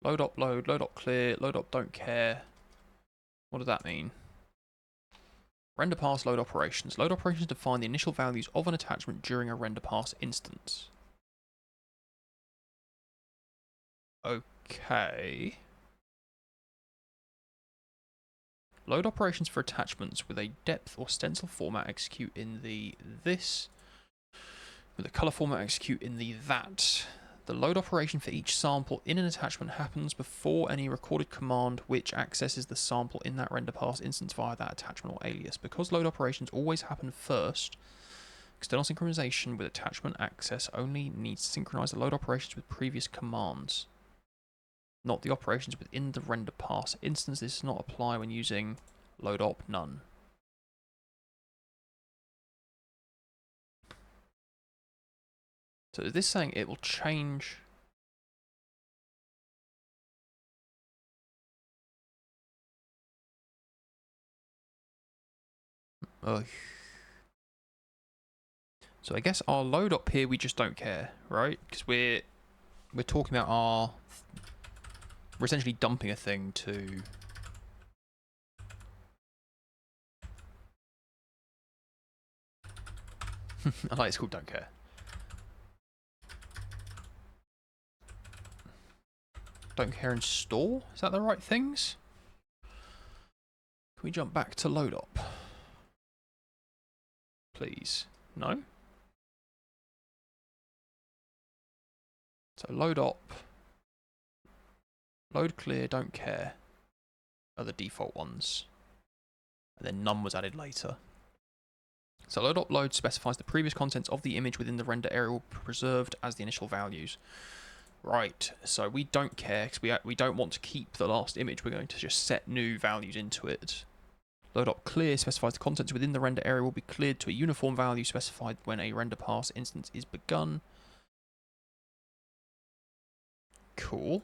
Load op load op clear, load op don't care. What does that mean? Render pass load operations. Load operations define the initial values of an attachment during a render pass instance. Okay. Load operations for attachments with a depth or stencil format execute in the this. With a color format execute in the that. The load operation for each sample in an attachment happens before any recorded command which accesses the sample in that render pass instance via that attachment or alias. Because load operations always happen first, external synchronization with attachment access only needs to synchronize the load operations with previous commands, not the operations within the render pass instance. This does not apply when using load op none. So is this saying it will change? Ugh. So I guess our load up here, we just don't care, right? Because we're talking about we're essentially dumping a thing to... I like it's called don't care. Don't care and store? Is that the right things? Can we jump back to load up? Please. No? So load up, load clear, don't care are the default ones. And then none was added later. So load up load specifies the previous contents of the image within the render area will be preserved as the initial values. Right, so we don't care because we don't want to keep the last image. We're going to just set new values into it. Load up clear specifies the contents within the render area will be cleared to a uniform value specified when a render pass instance is begun. Cool.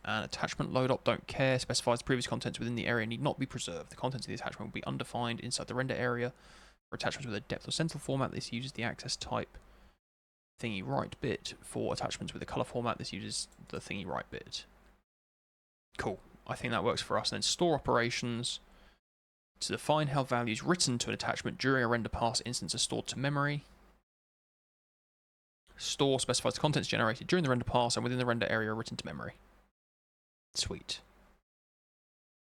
And attachment load up don't care specifies the previous contents within the area need not be preserved. The contents of the attachment will be undefined inside the render area. For attachments with a depth or central format, this uses the access type thingy right bit. For attachments with a color format, this uses the thingy right bit. Cool. I think that works for us. And then store operations to define how values written to an attachment during a render pass instance are stored to memory. Store specifies the contents generated during the render pass and within the render area are written to memory. Sweet.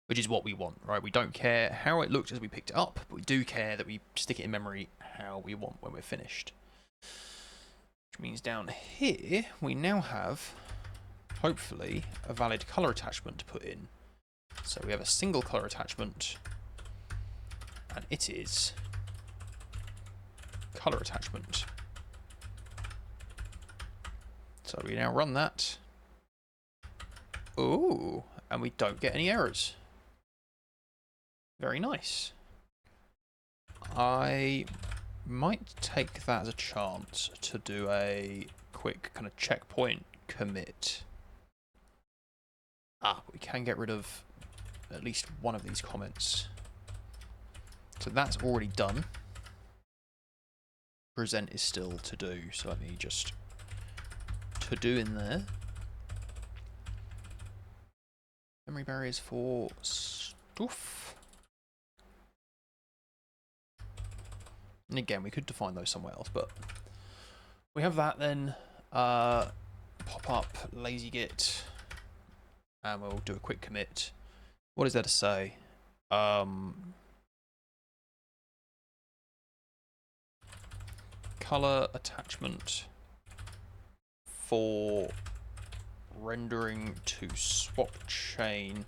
Which is what we want, right? We don't care how it looked as we picked it up, but we do care that we stick it in memory how we want when we're finished. Which means down here, we now have, hopefully, a valid color attachment to put in. So we have a single color attachment, and it is color attachment. So we now run that. Ooh, and we don't get any errors. Very nice. I might take that as a chance to do a quick kind of checkpoint commit. But we can get rid of at least one of these comments. So that's already done. Present is still to do, so let me just to do in there. Memory barriers for stuff. And again, we could define those somewhere else, but we have that then. Pop up lazy git, and we'll do a quick commit. What is there to say? Color attachment for rendering to swap chain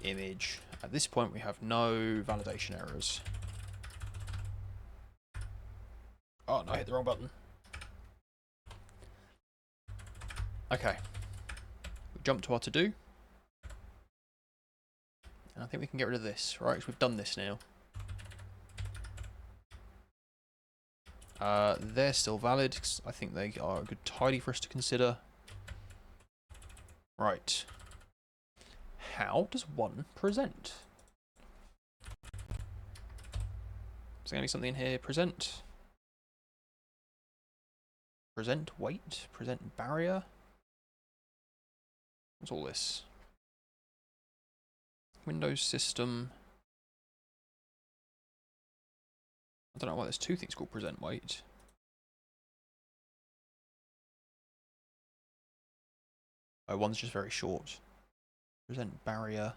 image. At this point, we have no validation errors. Oh no, I hit the wrong button. Okay. We jump to our to do. And I think we can get rid of this, right? Because we've done this now. They're still valid, because I think they are a good tidy for us to consider. Right. How does one present? Is there going to be something in here? Present. Present weight. Present barrier. What's all this? Windows system. I don't know why there's two things called present weight. Oh, one's just very short. Present barrier.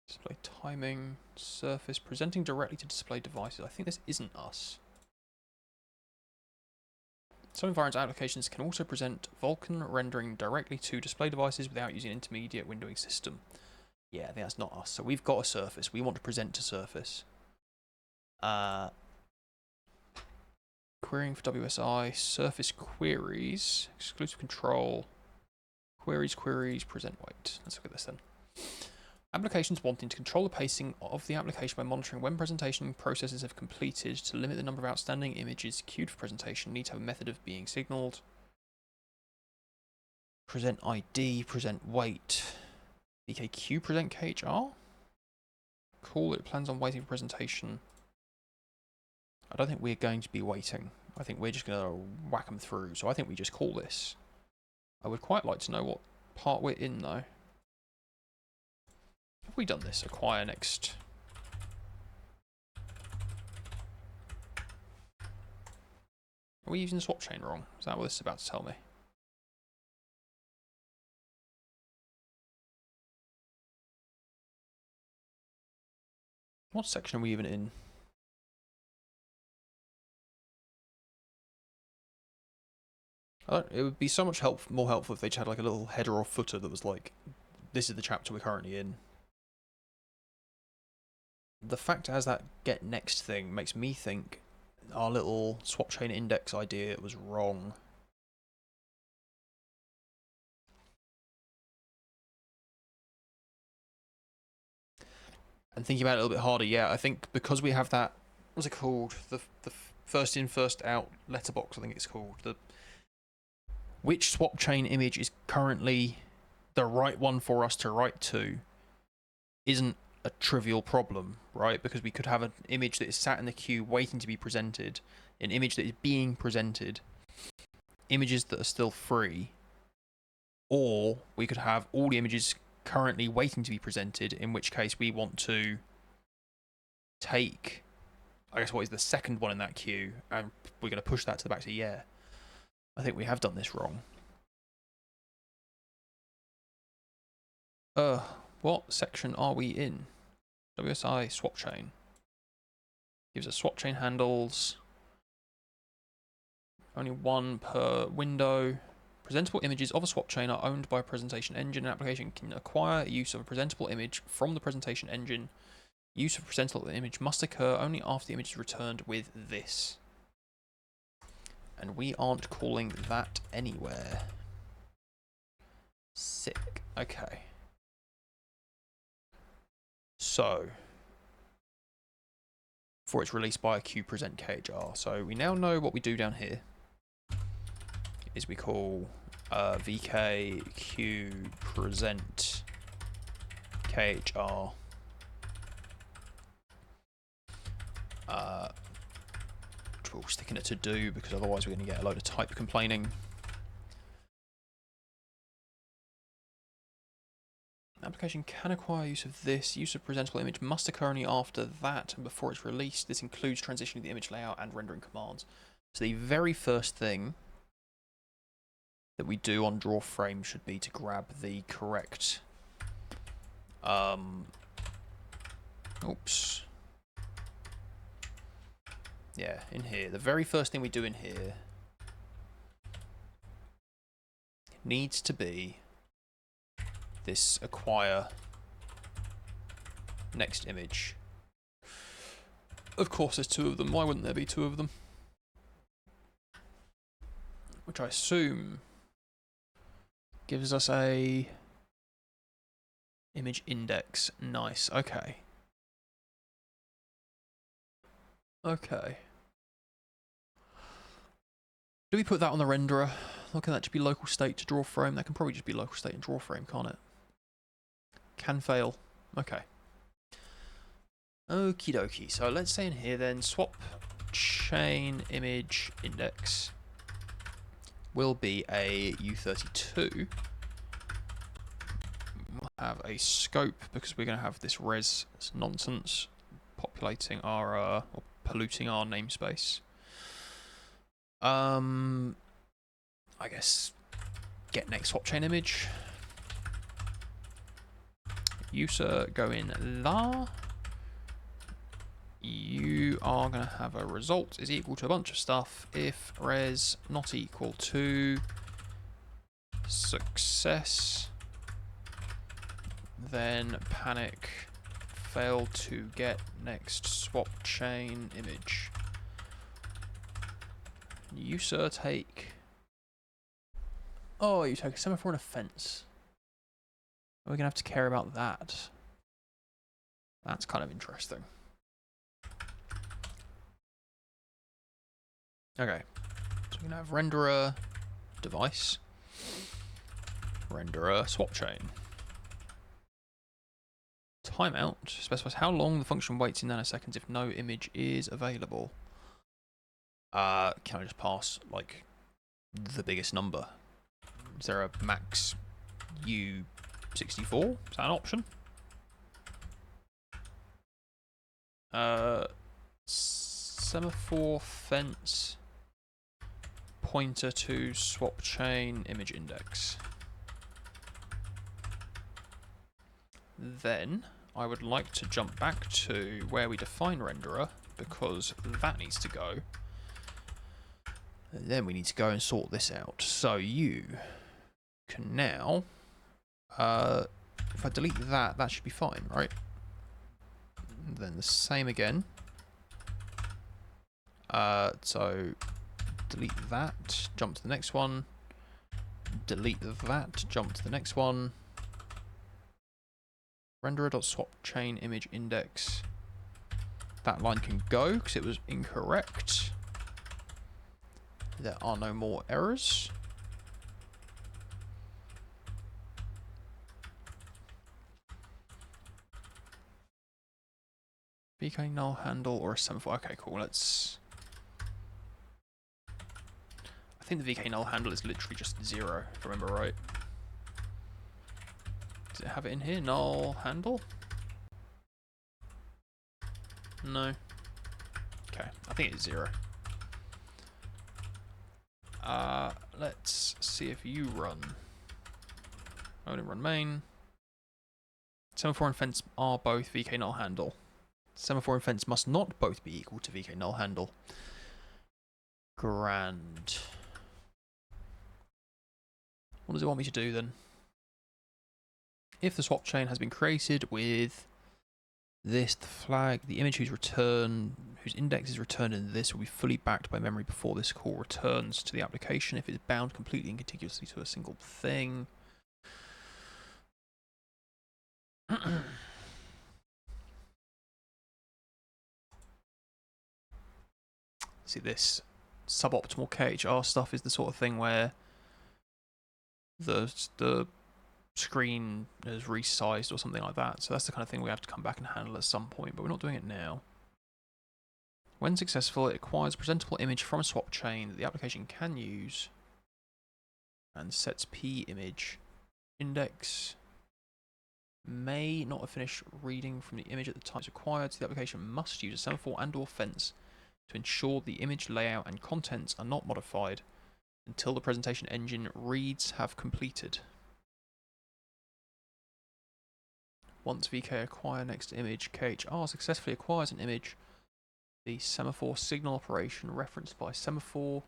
Display timing. Surface. Presenting directly to display devices. I think this isn't us. Some environment applications can also present Vulkan rendering directly to display devices without using an intermediate windowing system. Yeah, I think that's not us. So we've got a surface. We want to present to surface. Querying for WSI, surface queries, exclusive control, queries, present weight. Let's look at this then. Applications wanting to control the pacing of the application by monitoring when presentation processes have completed to limit the number of outstanding images queued for presentation need to have a method of being signaled. Present ID, present weight, BKQ present KHR. Cool, it plans on waiting for presentation. I don't think we're going to be waiting. I think we're just going to whack them through. So I think we just call this. I would quite like to know what part we're in, though. Have we done this? Acquire next. Are we using the swap chain wrong? Is that what this is about to tell me? What section are we even in? It would be so much more helpful if they just had like a little header or footer that was like, this is the chapter we're currently in. The fact it has that get next thing makes me think our little swap chain index idea was wrong. And thinking about it a little bit harder, yeah, I think because we have that, what's it called? The first in, first out letterbox, I think it's called. Which swap chain image is currently the right one for us to write to isn't a trivial problem, right? Because we could have an image that is sat in the queue waiting to be presented, an image that is being presented, images that are still free, or we could have all the images currently waiting to be presented, in which case we want to take, I guess, what is the second one in that queue, and we're going to push that to the back to yeah. I think we have done this wrong. What section are we in? WSI swap chain. Gives us swap chain handles. Only one per window. Presentable images of a swap chain are owned by a presentation engine. An application can acquire use of a presentable image from the presentation engine. Use of a presentable image must occur only after the image is returned with this. And we aren't calling that anywhere. Sick. Okay. So, before it's released by a queue present KHR. So we now know what we do down here. Is we call VK queue present KHR. Which we'll stick in a to do because otherwise we're going to get a load of type complaining. Application can acquire use of this. Use of presentable image must occur only after that and before it's released. This includes transitioning the image layout and rendering commands. So the very first thing that we do on draw frame should be to grab the correct oops. Yeah, in here. The very first thing we do in here needs to be this acquire next image. Of course there's two of them. Why wouldn't there be two of them? Which I assume gives us a image index. Nice. Okay. Okay. Do we put that on the renderer? Or can that just be local state to draw frame? That can probably just be local state and draw frame, can't it? Can fail. Okay. Okie dokie. So let's say in here then swap chain image index will be a U32. We'll have a scope because we're going to have this res nonsense populating our or polluting our namespace. I guess get next swap chain image. User go in there. You are going to have a result is equal to a bunch of stuff if res not equal to success, then panic, failed to get next swap chain image. User take. Oh, you take a semaphore and a fence. We're going to have to care about that. That's kind of interesting. Okay. So we're going to have renderer device, renderer swap chain. Timeout specifies how long the function waits in nanoseconds if no image is available. Can I just pass, like, the biggest number? Is there a max U64? Is that an option? Semaphore fence pointer to swap chain image index. Then I would like to jump back to where we define renderer, because that needs to go. And then we need to go and sort this out. So you can now, if I delete that, that should be fine, right? And then the same again. So delete that, jump to the next one. Delete that, jump to the next one. Renderer.swap chain image index. That line can go because it was incorrect. There are no more errors. VK null handle or a semaphore. Okay, cool. Let's. I think the VK null handle is literally just 0, if I remember right. Does it have it in here? Null handle? No. Okay, I think it's 0. Let's see if you run. I want to run main. Semaphore and fence are both VK null handle. Semaphore and fence must not both be equal to VK null handle. Grand. What does it want me to do then? If the swap chain has been created with this, the flag, the image whose index is returned in this will be fully backed by memory before this call returns to the application if it is bound completely and contiguously to a single thing. See, this suboptimal KHR stuff is the sort of thing where the screen is resized or something like that. So that's the kind of thing we have to come back and handle at some point, but we're not doing it now. When successful, it acquires a presentable image from a swap chain that the application can use and sets p image index. May not have finished reading from the image at the time it's required, so the application must use a semaphore and or fence to ensure the image layout and contents are not modified until the presentation engine reads have completed. Once VK acquire next image KHR successfully acquires an image, the semaphore signal operation referenced by semaphore,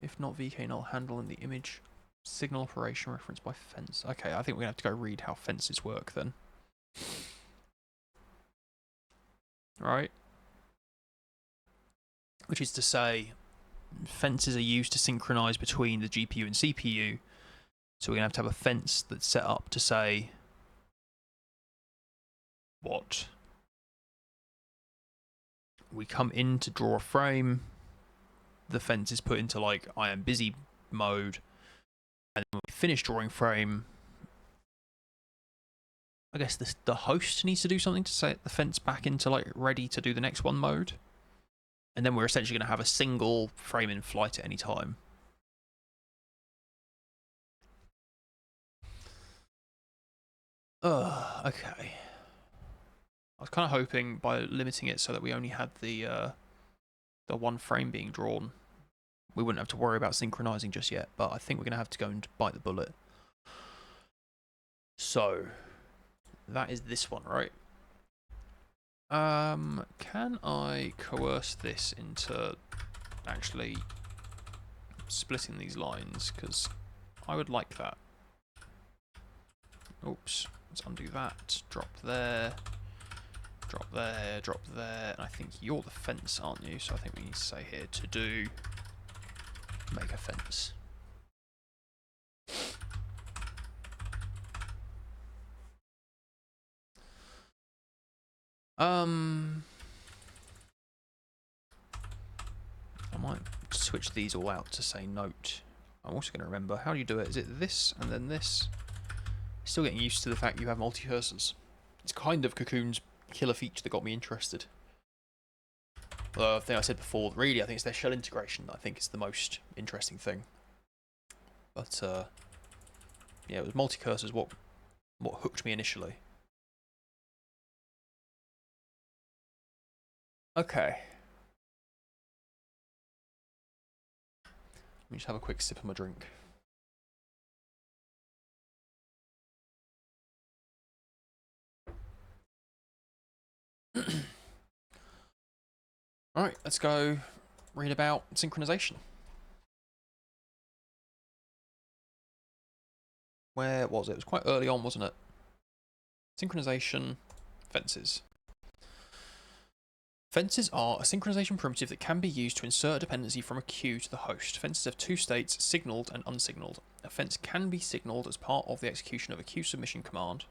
if not VK null handle in the image signal operation referenced by fence. Okay, I think we're going to have to go read how fences work then. Right. Which is to say, fences are used to synchronize between the GPU and CPU. So we're going to have a fence that's set up to say what? We come in to draw a frame, the fence is put into like I am busy mode, and when we finish drawing frame, I guess the host needs to do something to set the fence back into like ready to do the next one mode. And then we're essentially going to have a single frame in flight at any time. Okay. I was kind of hoping by limiting it so that we only had the one frame being drawn, we wouldn't have to worry about synchronizing just yet, but I think we're going to have to go and bite the bullet. So, that is this one, right? Can I coerce this into actually splitting these lines? Because I would like that. Oops, let's undo that. Drop there. Drop there, drop there. And I think you're the fence, aren't you? So I think we need to say here to do make a fence. I might switch these all out to say note. I'm also going to remember, how do you do it? Is it this and then this? Still getting used to the fact you have multi-cursors. It's kind of Cocoon's killer feature that got me interested. I think I said before, really, I think it's their shell integration that I think is the most interesting thing. But yeah, it was multi-cursors what hooked me initially. Okay. Let me just have a quick sip of my drink. Alright, let's go read about synchronization. Where was it? It was quite early on, wasn't it? Synchronization, fences. Fences are a synchronization primitive that can be used to insert a dependency from a queue to the host. Fences have two states, signaled and unsignaled. A fence can be signaled as part of the execution of a queue submission command.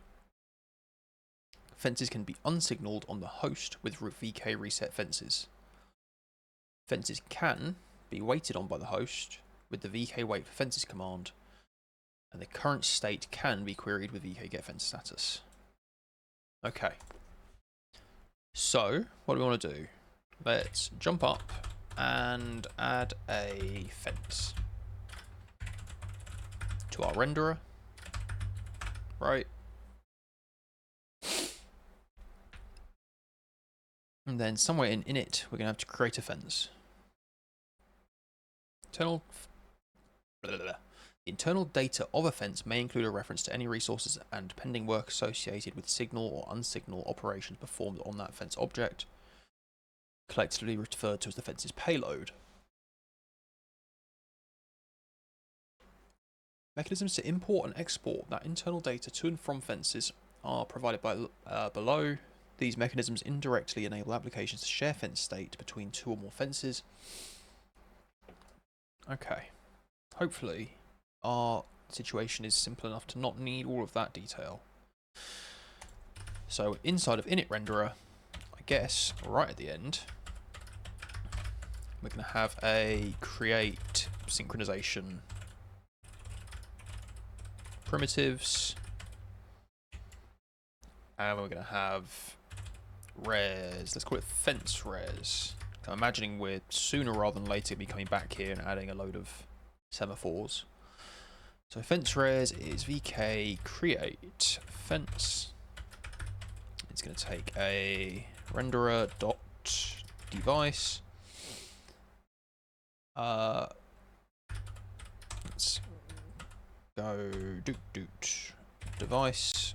Fences can be unsignaled on the host with VK reset fences. Fences can be waited on by the host with the VK wait for fences command, and the current state can be queried with VK get fence status. Okay. So, what do we want to do? Let's jump up and add a fence to our renderer. Right. And then somewhere in init, we're going to have to create a fence. The internal data of a fence may include a reference to any resources and pending work associated with signal or unsignal operations performed on that fence object, collectively referred to as the fence's payload. Mechanisms to import and export that internal data to and from fences are provided by below. These mechanisms indirectly enable applications to share fence state between two or more fences. Okay. Hopefully, our situation is simple enough to not need all of that detail. So inside of init renderer, I guess right at the end, we're going to have a create synchronization primitives, and we're going to have res, let's call it fence res. I'm imagining we're sooner rather than later be coming back here and adding a load of semaphores. So fence res is vk create fence. It's going to take a renderer dot device. Let's go doot device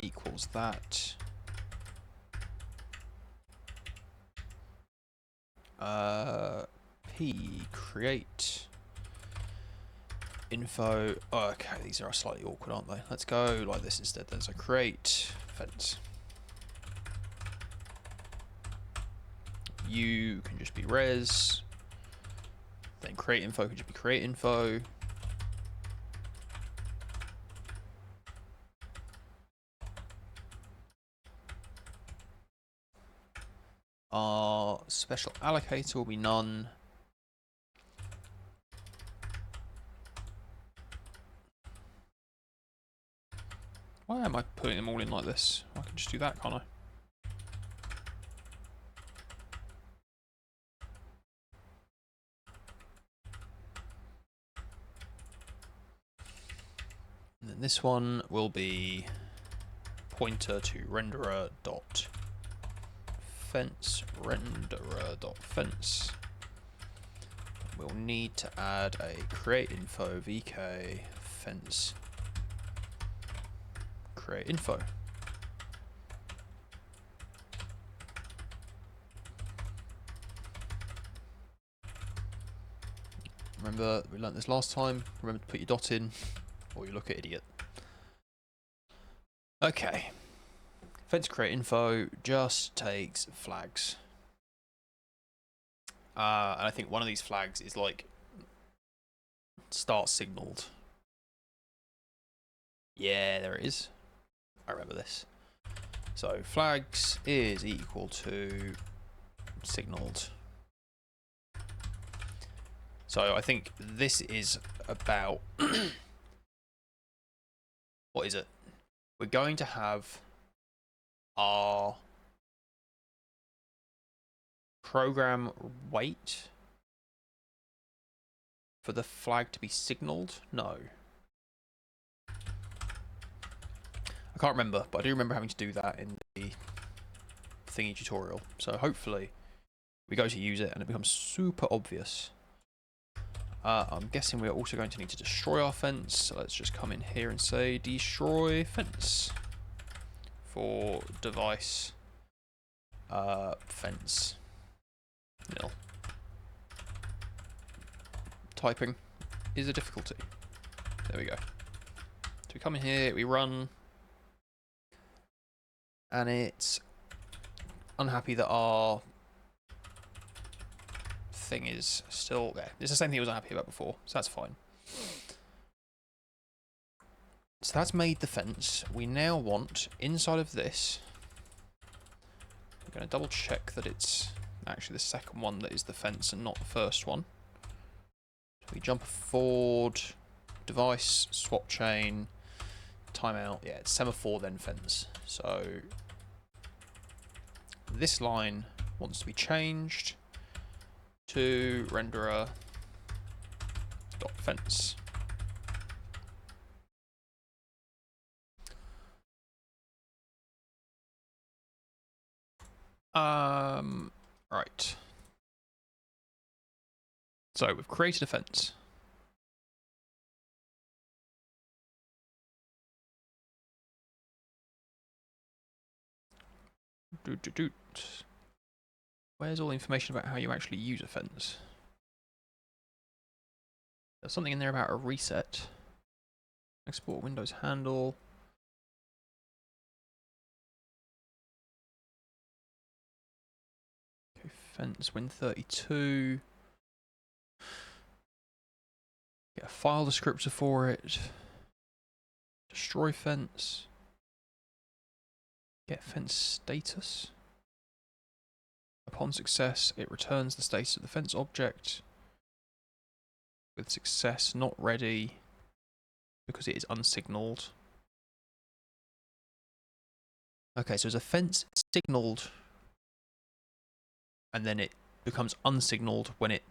equals that. P create info. Oh, okay, these are slightly awkward, aren't they? Let's go like this instead then. So create fence. You can just be res. Then create info can just be create info. Our special allocator will be none. Why am I putting them all in like this? I can just do that, can't I? And then this one will be pointer to renderer dot fence, renderer dot fence. We'll need to add a create info vk fence create info. Remember, we learnt this last time. Remember to put your dot in, or you look at idiot. Okay. Fence create info just takes flags. And I think one of these flags is like start signaled. Yeah, there it is. I remember this. So flags is equal to signaled. So I think this is about what is it? We're going to have program wait for the flag to be signaled? No. I can't remember, but I do remember having to do that in the thingy tutorial. So hopefully we go to use it and it becomes super obvious. I'm guessing we're also going to need to destroy our fence. So let's just come in here and say destroy fence for device fence. Nil. Typing is a difficulty. There we go. So we come in here, we run, and it's unhappy that our thing is still there. It's the same thing it was unhappy about before, so that's fine. So that's made the fence. We now want, inside of this, I'm going to double check that it's actually the second one that is the fence and not the first one. So we jump forward, device, swap chain, timeout. Yeah, it's semaphore then fence. So this line wants to be changed to renderer dot fence. Right. So we've created a fence. Where's all the information about how you actually use a fence? There's something in there about a reset. Export Windows handle. Okay, fence Win32. Get a file descriptor for it. Destroy fence. Get fence status. Upon success, it returns the status of the fence object. With success, not ready, because it is unsignaled. Okay, so there's a fence signaled, and then it becomes unsignaled when it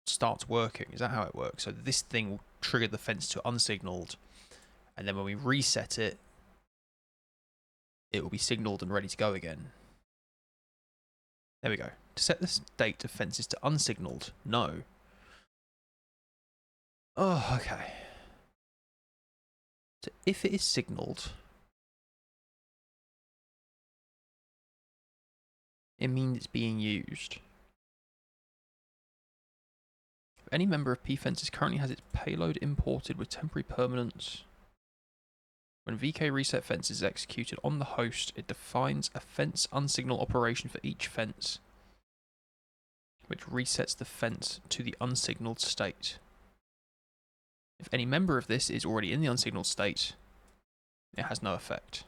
starts working. Is that how it works? So this thing will trigger the fence to unsignaled, and then when we reset it, it will be signaled and ready to go again. There we go. To set the state of fences to unsignaled, no. Oh, okay. So if it is signaled, it means it's being used. If any member of pfences currently has its payload imported with temporary permanence, when VK reset fence is executed on the host, it defines a fence unsignal operation for each fence, which resets the fence to the unsignaled state. If any member of this is already in the unsignaled state, it has no effect.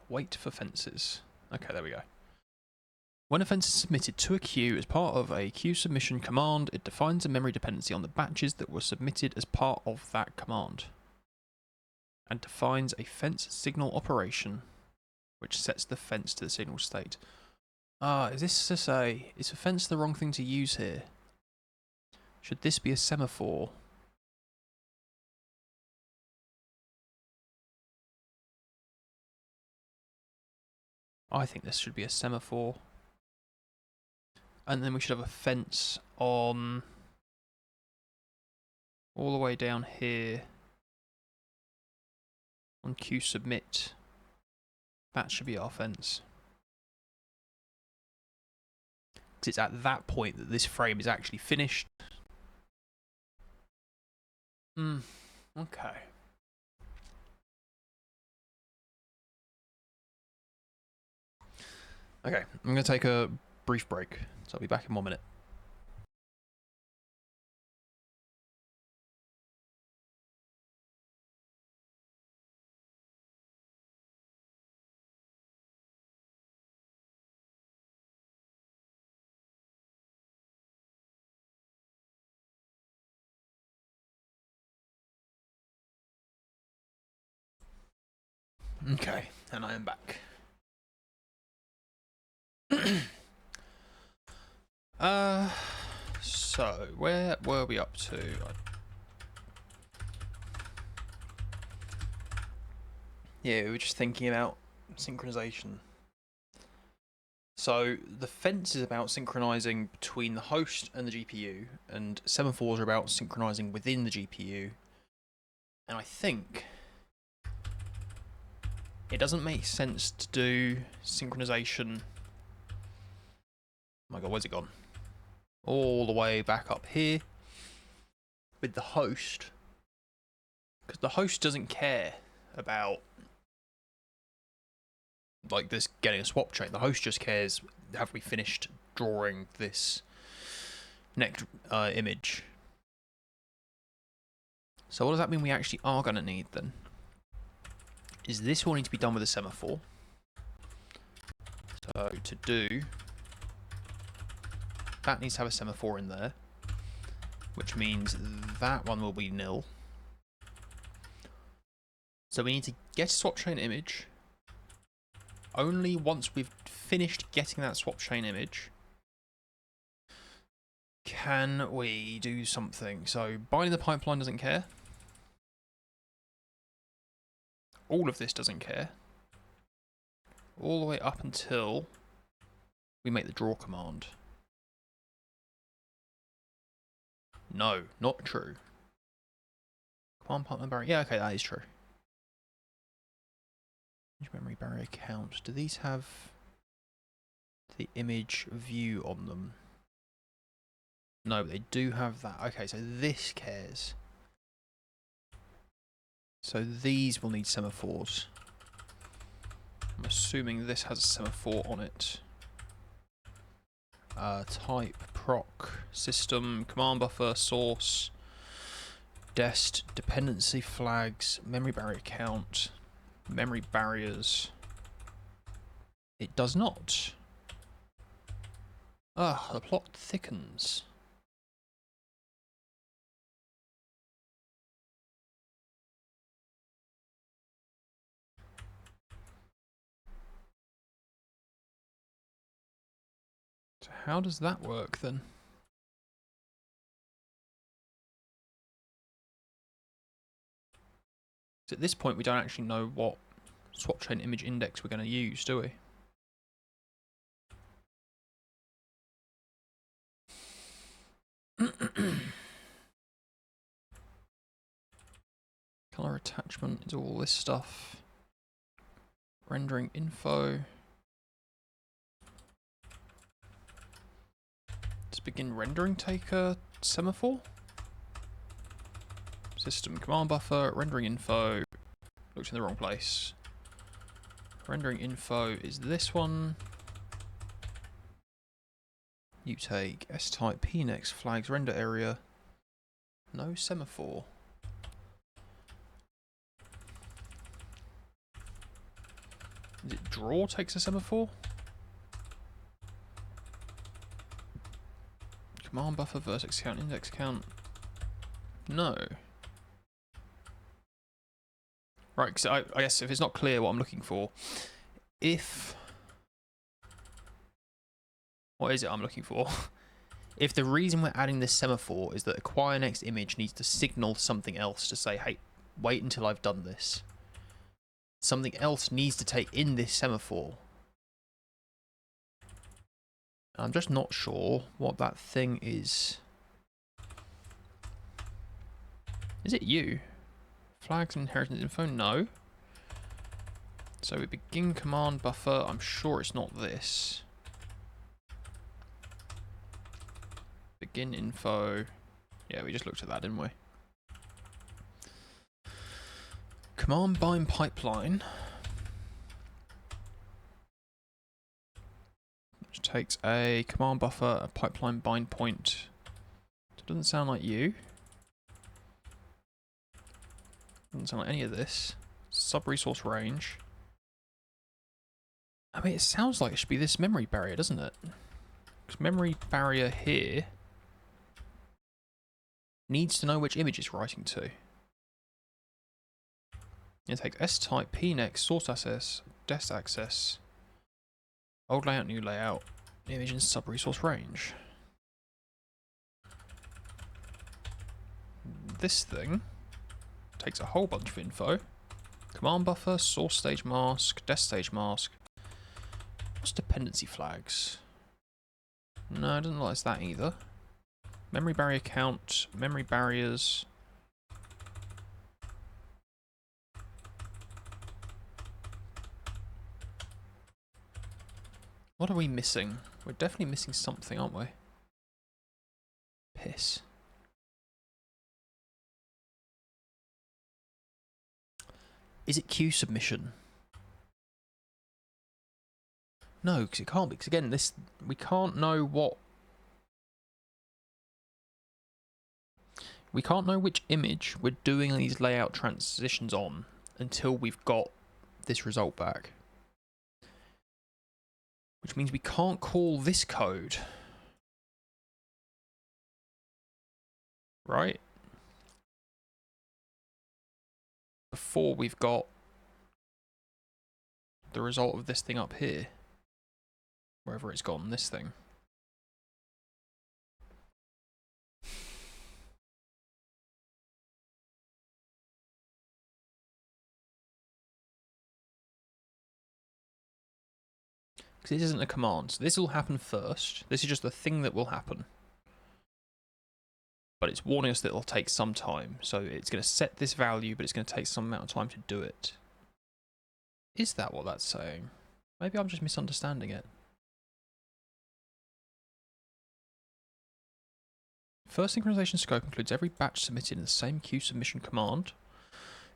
Wait for fences. Okay, there we go. When a fence is submitted to a queue as part of a queue submission command, it defines a memory dependency on the batches that were submitted as part of that command, and defines a fence signal operation, which sets the fence to the signal state. Is this to say, is a fence the wrong thing to use here? Should this be a semaphore? I think this should be a semaphore. And then we should have a fence on all the way down here on queue submit. That should be our fence. Because it's at that point that this frame is actually finished. Okay. Okay, I'm going to take a brief break, so I'll be back in 1 minute. Okay, and I am back. So where were we up to? Yeah, we were just thinking about synchronization. So the fence is about synchronizing between the host and the GPU, and semaphores are about synchronizing within the GPU. And I think it doesn't make sense to do synchronization. Oh my god, where's it gone? All the way back up here with the host, because the host doesn't care about like this getting a swap chain. The host just cares, have we finished drawing this next image? So what does that mean we actually are going to need then? Is this will need to be done with a semaphore. So to do, that needs to have a semaphore in there, which means that one will be nil. So we need to get a swap chain image. Only once we've finished getting that swap chain image can we do something. So binding the pipeline doesn't care. All of this doesn't care. All the way up until we make the draw command. No, not true. Command pipeline barrier. Yeah, okay, that is true. Memory barrier count. Do these have the image view on them? No, but they do have that. Okay, so this cares. So these will need semaphores. I'm assuming this has a semaphore on it. Type, proc, system, command buffer, source, dest, dependency flags, memory barrier count, memory barriers. It does not. Ah, the plot thickens. So how does that work then? So at this point we don't actually know what swap chain image index we're going to use, do we? Color attachment is all this stuff. Rendering info. Let's begin rendering. Take a semaphore. System command buffer. Rendering info. Looked in the wrong place. Rendering info is this one. You take S-type pnex flags render area. No semaphore. Is it draw takes a semaphore? Command buffer, vertex count, index count. No. Right, so I guess if it's not clear what I'm looking for, what is it I'm looking for? If the reason we're adding this semaphore is that acquire next image needs to signal something else to say, hey, wait until I've done this. Something else needs to take in this semaphore. I'm just not sure what that thing is. Is it you? Flags and inheritance info? No. So we begin command buffer. I'm sure it's not this. Begin info. Yeah, we just looked at that, didn't we? Command bind pipeline. Which takes a command buffer, a pipeline bind point. It doesn't sound like you. Doesn't sound like any of this. Sub-resource range. I mean, it sounds like it should be this memory barrier, doesn't it? Because memory barrier here needs to know which image it's writing to. It takes S type, P next, source access, desk access, old layout, new layout, image and sub resource range. This thing takes a whole bunch of info. Command buffer, source stage mask, desk stage mask. What's dependency flags? No, it doesn't like that either. Memory barrier count, memory barriers. What are we missing? We're definitely missing something, aren't we? Piss. Is it queue submission? No, because it can't be. Because again, we can't know what. We can't know which image we're doing these layout transitions on until we've got this result back. Which means we can't call this code. Right? Before we've got the result of this thing up here. Wherever it's gone, this thing. Because this isn't a command. So this will happen first. This is just the thing that will happen. But it's warning us that it'll take some time. So it's going to set this value, but it's going to take some amount of time to do it. Is that what that's saying? Maybe I'm just misunderstanding it. First synchronization scope includes every batch submitted in the same queue submission command.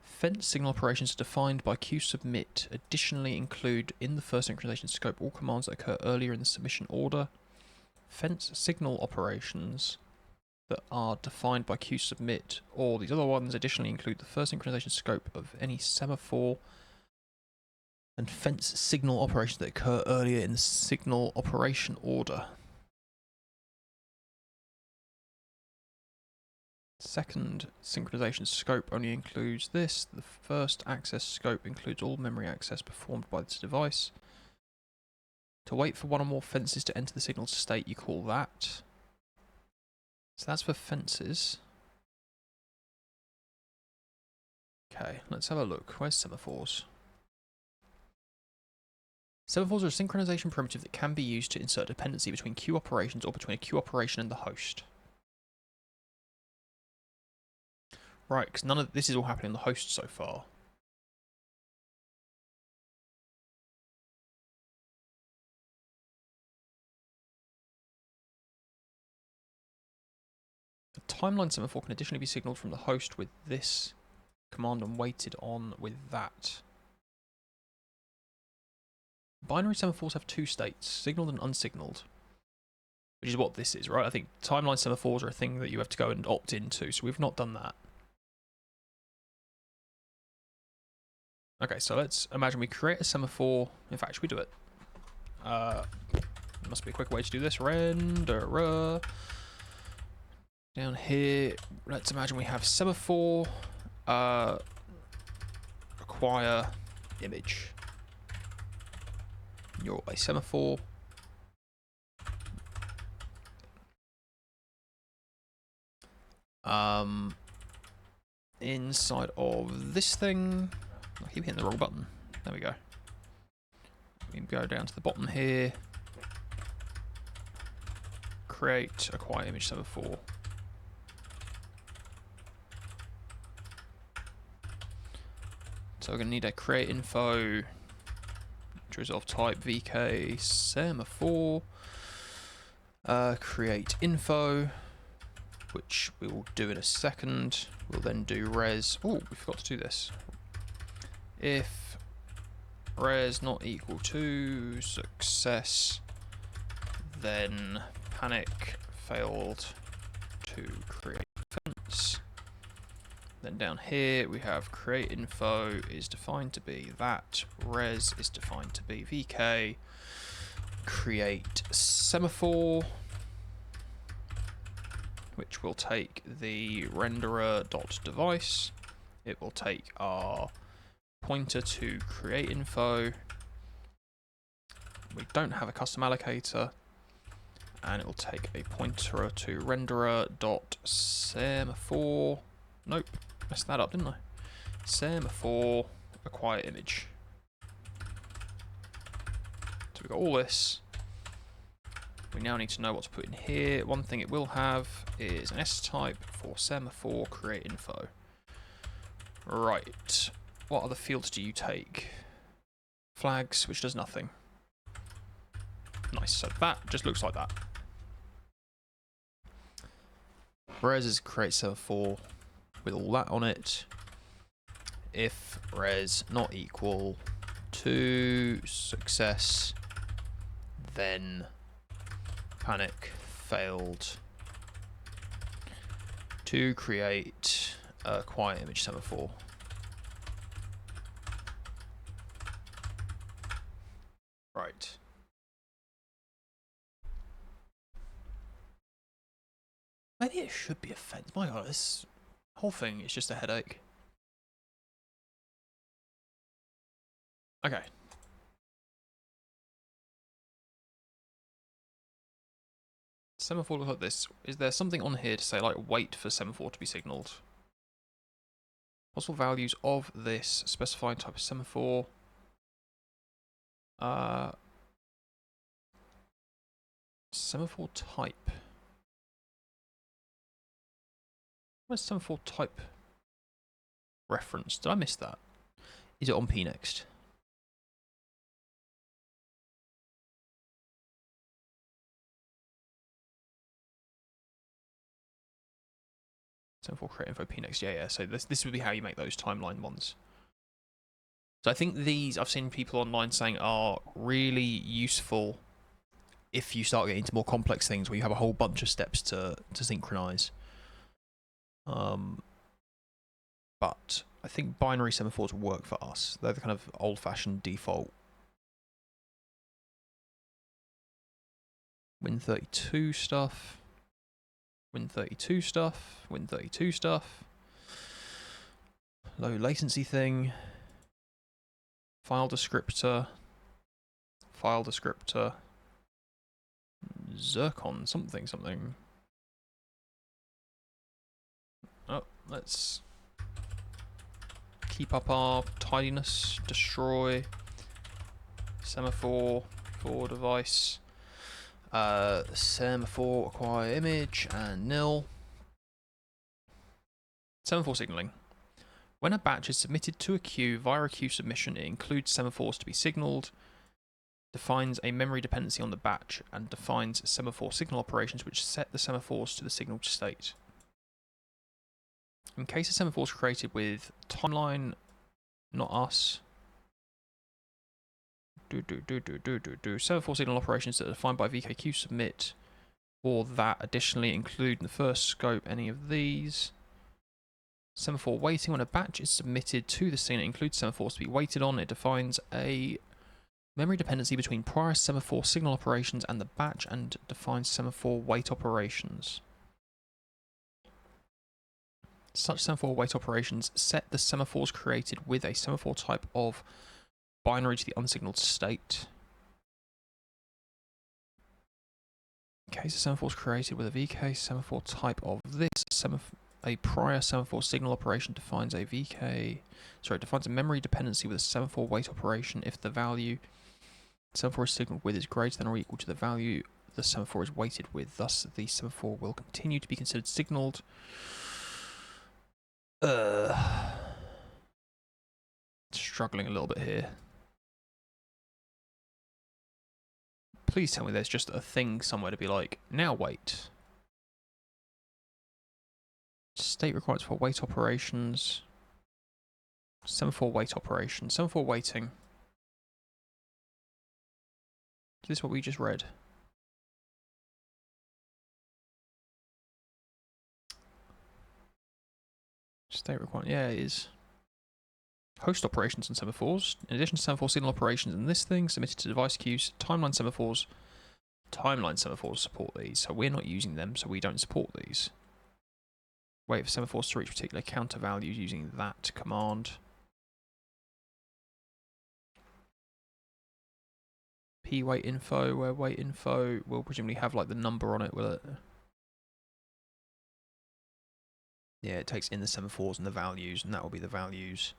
Fence signal operations are defined by queue submit. Additionally, include in the first synchronization scope all commands that occur earlier in the submission order. Fence signal operations that are defined by queue submit, or these other ones additionally include the first synchronization scope of any semaphore and fence signal operations that occur earlier in the signal operation order. Second synchronization scope only includes this. The first access scope includes all memory access performed by this device. To wait for one or more fences to enter the signal state, you call that. So that's for fences. Okay, let's have a look. Where's semaphores? Semaphores are a synchronization primitive that can be used to insert dependency between queue operations or between a queue operation and the host. Right, because none of this is all happening on the host so far. A timeline semaphore can additionally be signaled from the host with this command and waited on with that. Binary semaphores have two states, signaled and unsignaled, which is what this is, right? I think timeline semaphores are a thing that you have to go and opt into, so we've not done that. Okay, so let's imagine we create a semaphore. In fact, should we do it? Must be a quick way to do this. Renderer. Down here, let's imagine we have semaphore. Acquire image. You're a semaphore. Inside of this thing. I keep hitting the wrong button. There we go. We can go down to the bottom here. Create acquire image semaphore. So we're going to need a create info, which is of type vk semaphore. Create info, which we will do in a second. We'll then do res. Oh, we forgot to do this. If res not equal to success, then panic failed to create fence. Then down here we have create info is defined to be that, res is defined to be vk, create semaphore, which will take the renderer.device. It will take our pointer to create info. We don't have a custom allocator, and it will take a pointer to renderer dot semaphore. Nope, messed that up, didn't I? Semaphore acquire image. So we've got all this. We now need to know what to put in here. One thing it will have is an S type for semaphore create info. Right. What other fields do you take? Flags, which does nothing. Nice. So that just looks like that. Res is create semaphore with all that on it. If res not equal to success, then panic failed to create a quiet image semaphore. Right. Maybe it should be a fence. My god, this whole thing is just a headache. Okay. Semaphore looks like this. Is there something on here to say, like, wait for semaphore to be signaled? Possible values of this specifying type of semaphore. Semaphore type. Where's semaphore type reference? Did I miss that? Is it on pnext? Semaphore create info pnext. Yeah. So this would be how you make those timeline ones. So I think these I've seen people online saying are really useful if you start getting into more complex things where you have a whole bunch of steps to synchronize. But I think binary semaphores work for us. They're the kind of old-fashioned default. Win32 stuff. Win32 stuff. Win32 stuff. Low latency thing. File descriptor. File descriptor. Zircon something. Oh, let's keep up our tidiness. Destroy. Semaphore for device. Semaphore acquire image and nil. Semaphore signaling. When a batch is submitted to a queue via a queue submission, it includes semaphores to be signaled, defines a memory dependency on the batch, and defines semaphore signal operations which set the semaphores to the signaled state. In case a semaphore is created with timeline, not us. Semaphore signal operations that are defined by VKQ submit, or that additionally include in the first scope any of these. Semaphore waiting. When a batch is submitted to the scene, it includes semaphores to be waited on. It defines a memory dependency between prior semaphore signal operations and the batch and defines semaphore wait operations. Such semaphore wait operations set the semaphores created with a semaphore type of binary to the unsignaled state. In case a semaphore is created with a VK semaphore type of this, a prior semaphore signal operation defines a memory dependency with a semaphore wait operation if the value the semaphore is signaled with is greater than or equal to the value the semaphore is weighted with. Thus, the semaphore will continue to be considered signaled. Struggling a little bit here. Please tell me there's just a thing somewhere to be like, now wait. State requirements for wait operations. Semaphore wait operations. Semaphore waiting. Is this what we just read? State requirement. Yeah, it is. Host operations and semaphores. In addition to semaphore signal operations and this thing, submitted to device queues, timeline semaphores. Timeline semaphores support these, so we're not using them, so we don't support these. Wait for semaphores to reach particular counter values using that command. P wait info, where wait info will presumably have like the number on it, will it? Yeah, it takes in the semaphores and the values, and that will be the values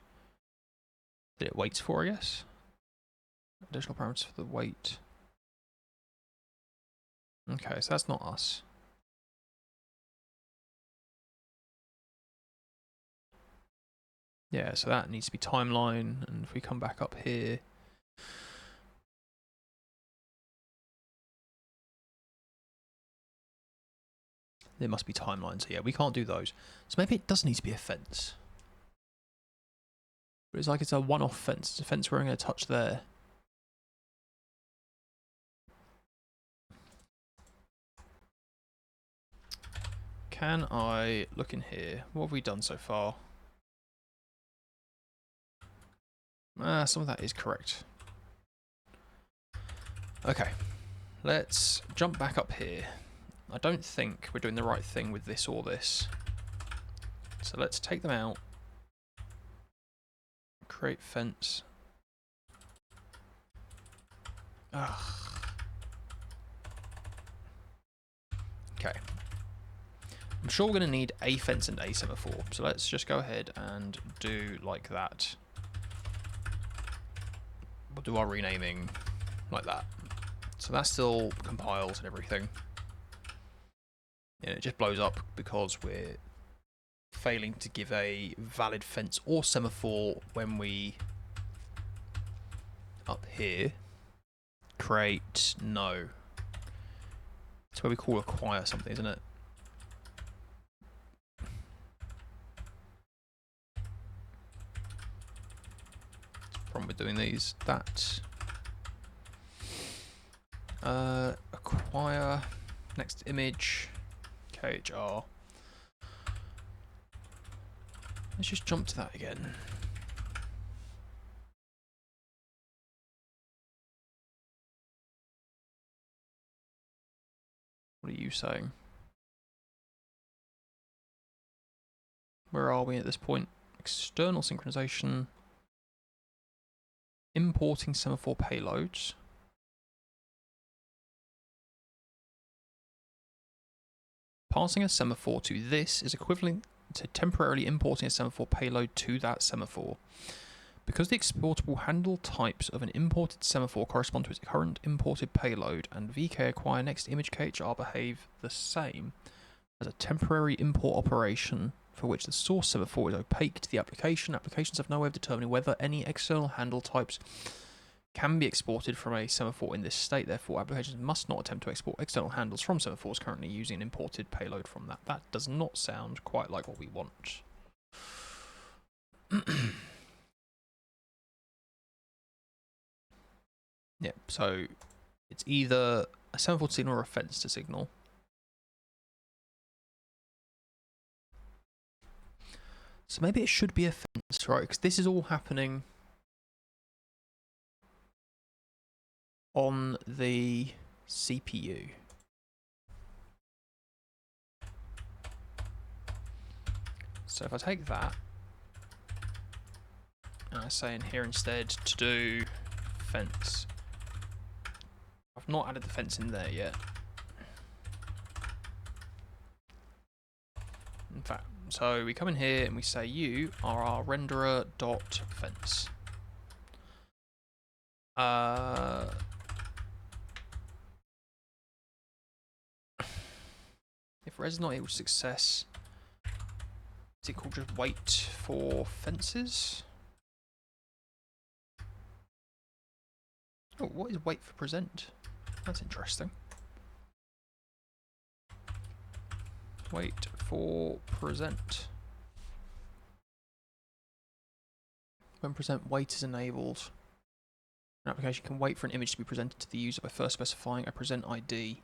that it waits for, I guess. Additional parameters for the wait. Okay, so that's not us. Yeah, so that needs to be timeline, and if we come back up here, there must be timelines. So yeah, we can't do those. So maybe it does need to be a fence. But it's like it's a one-off fence. It's a fence we're going to touch there. Can I look in here? What have we done so far? Some of that is correct. Okay, let's jump back up here. I don't think we're doing the right thing with this or this. So let's take them out. Create fence. Ugh. Okay. I'm sure we're going to need a fence and a semaphore. So let's just go ahead and do like that. We'll do our renaming like that. So that still compiles and everything. And it just blows up because we're failing to give a valid fence or semaphore when we up here create no. It's where we call acquire something, isn't it? Problem with doing these. That acquire next image KHR. Let's just jump to that again. What are you saying? Where are we at this point? External synchronization. Importing semaphore payloads. Passing a semaphore to this is equivalent to temporarily importing a semaphore payload to that semaphore. Because the exportable handle types of an imported semaphore correspond to its current imported payload, and VK acquire next image KHR behave the same as a temporary import operation for which the source semaphore is opaque to the application. Applications have no way of determining whether any external handle types can be exported from a semaphore in this state. Therefore, applications must not attempt to export external handles from semaphores currently using an imported payload from that. That does not sound quite like what we want. Yeah, so it's either a semaphore to signal or a fence to signal. So maybe it should be a fence, right? Because this is all happening on the CPU. So if I take that, and I say in here instead to do fence. I've not added the fence in there yet. In fact, so we come in here and we say you are our renderer dot fence. If res is not equal to success, is it called just wait for fences? Oh, what is wait for present? That's interesting. Wait for present. When present wait is enabled, an application can wait for an image to be presented to the user by first specifying a present ID.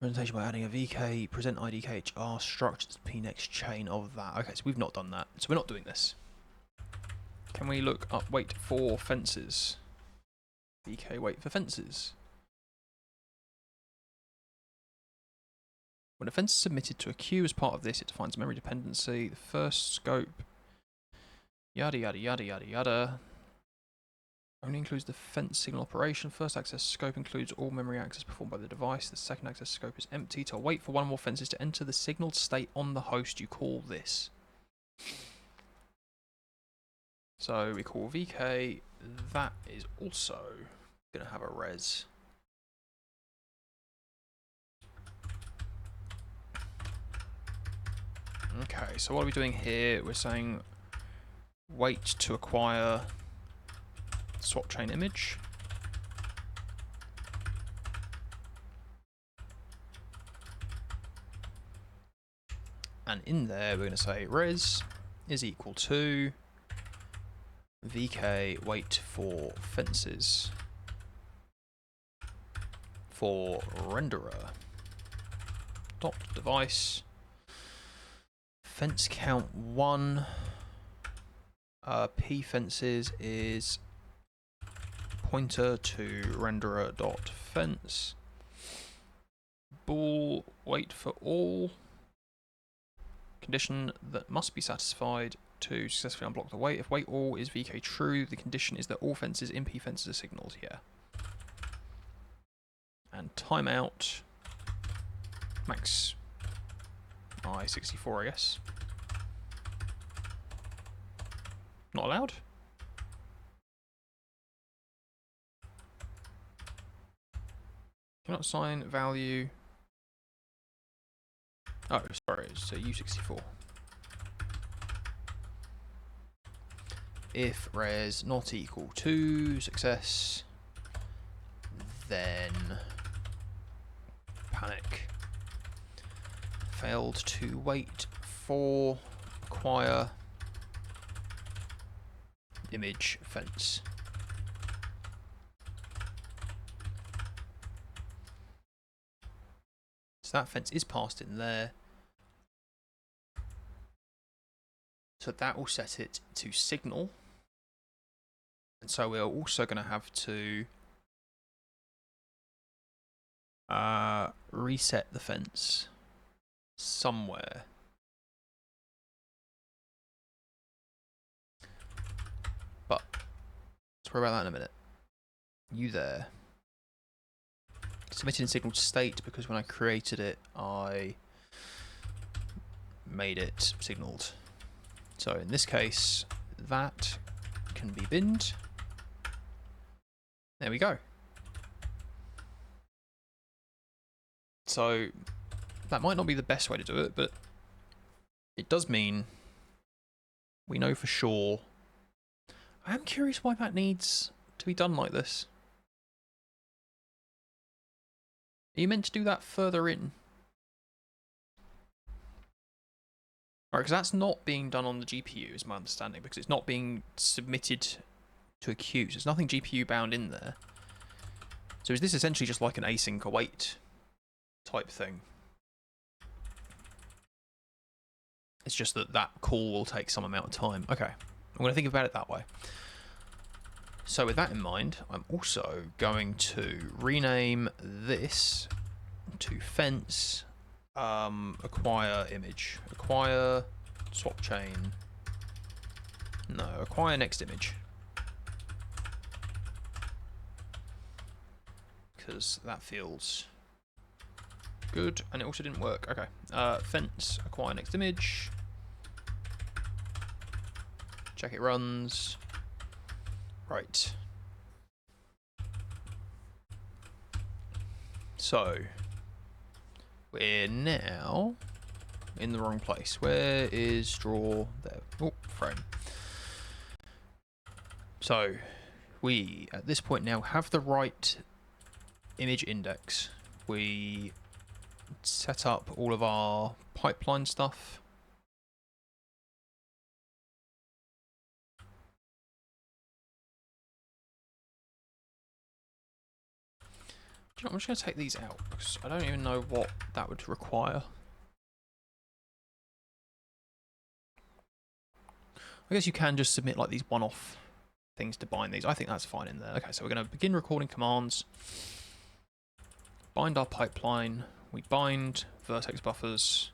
Presentation by adding a VK present ID KHR structure to the pnext chain of that. Okay, so we've not done that. So we're not doing this. Can we look up wait for fences? VK wait for fences. When a fence is submitted to a queue as part of this, it defines memory dependency, the first scope, yada yada yada yada yada. Only includes the fence signal operation. First access scope includes all memory access performed by the device. The second access scope is empty. To wait for one or more fences to enter the signaled state on the host, you call this. So we call VK. That is also going to have a res. Okay, so what are we doing here? We're saying wait to acquire swap chain image. And in there, we're going to say res is equal to VK wait for fences for renderer dot device fence count 1 p fences is pointer to renderer dot fence bool wait for all condition that must be satisfied to successfully unblock the wait. If wait all is VK true, the condition is that all fences in P fences are signaled here. And timeout max I64, I guess. Not allowed? Cannot assign value. Oh, sorry, it's U64. If res not equal to success, then panic. Failed to wait for acquire image fence. So that fence is passed in there. So that will set it to signal. And so we're also going to have to reset the fence somewhere. But let's worry about that in a minute. You there. Submitted in signaled state because when I created it, I made it signaled. So in this case, that can be binned. There we go. So that might not be the best way to do it, but it does mean we know for sure. I am curious why that needs to be done like this. Are you meant to do that further in? Alright, because that's not being done on the GPU, is my understanding, because it's not being submitted to a queue. So there's nothing GPU bound in there. So is this essentially just like an async await type thing? It's just that that call will take some amount of time. Okay, I'm going to think about it that way. So with that in mind, I'm also going to rename this to fence acquire image. Acquire swap chain. No, acquire next image. Because that feels good, and it also didn't work. Okay, fence acquire next image. Check it runs. Right. So we're now in the wrong place. Where is draw? There. Oh, frame. So we at this point now have the right image index. We set up all of our pipeline stuff. Do you know, I'm just going to take these out because I don't even know what that would require. I guess you can just submit like these one-off things to bind these. I think that's fine in there. Okay, so we're going to begin recording commands. Bind our pipeline. We bind vertex buffers.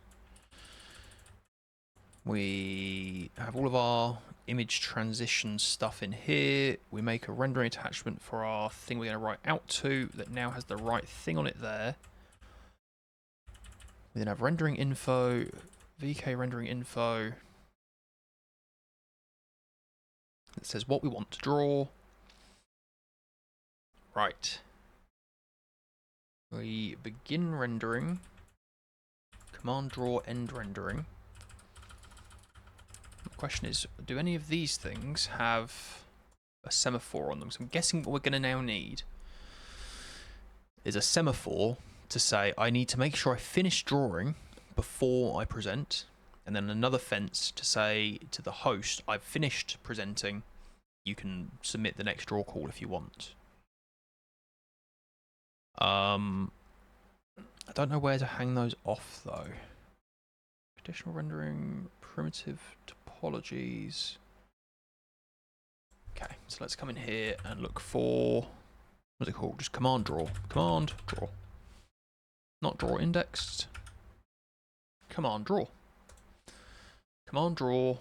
We have all of our image transition stuff in here. We make a rendering attachment for our thing we're going to write out to that now has the right thing on it there. We then have rendering info, VK rendering info. It says what we want to draw. Right. We begin rendering. Command draw end rendering. The question is, do any of these things have a semaphore on them? So I'm guessing what we're going to now need is a semaphore to say I need to make sure I finish drawing before I present, and then another fence to say to the host, I've finished presenting, you can submit the next draw call if you want. I don't know where to hang those off though. Conditional rendering, primitive topologies. Okay, so let's come in here and look for, what's it called? Just command draw. Command draw. Not draw indexed. Command draw. Command draw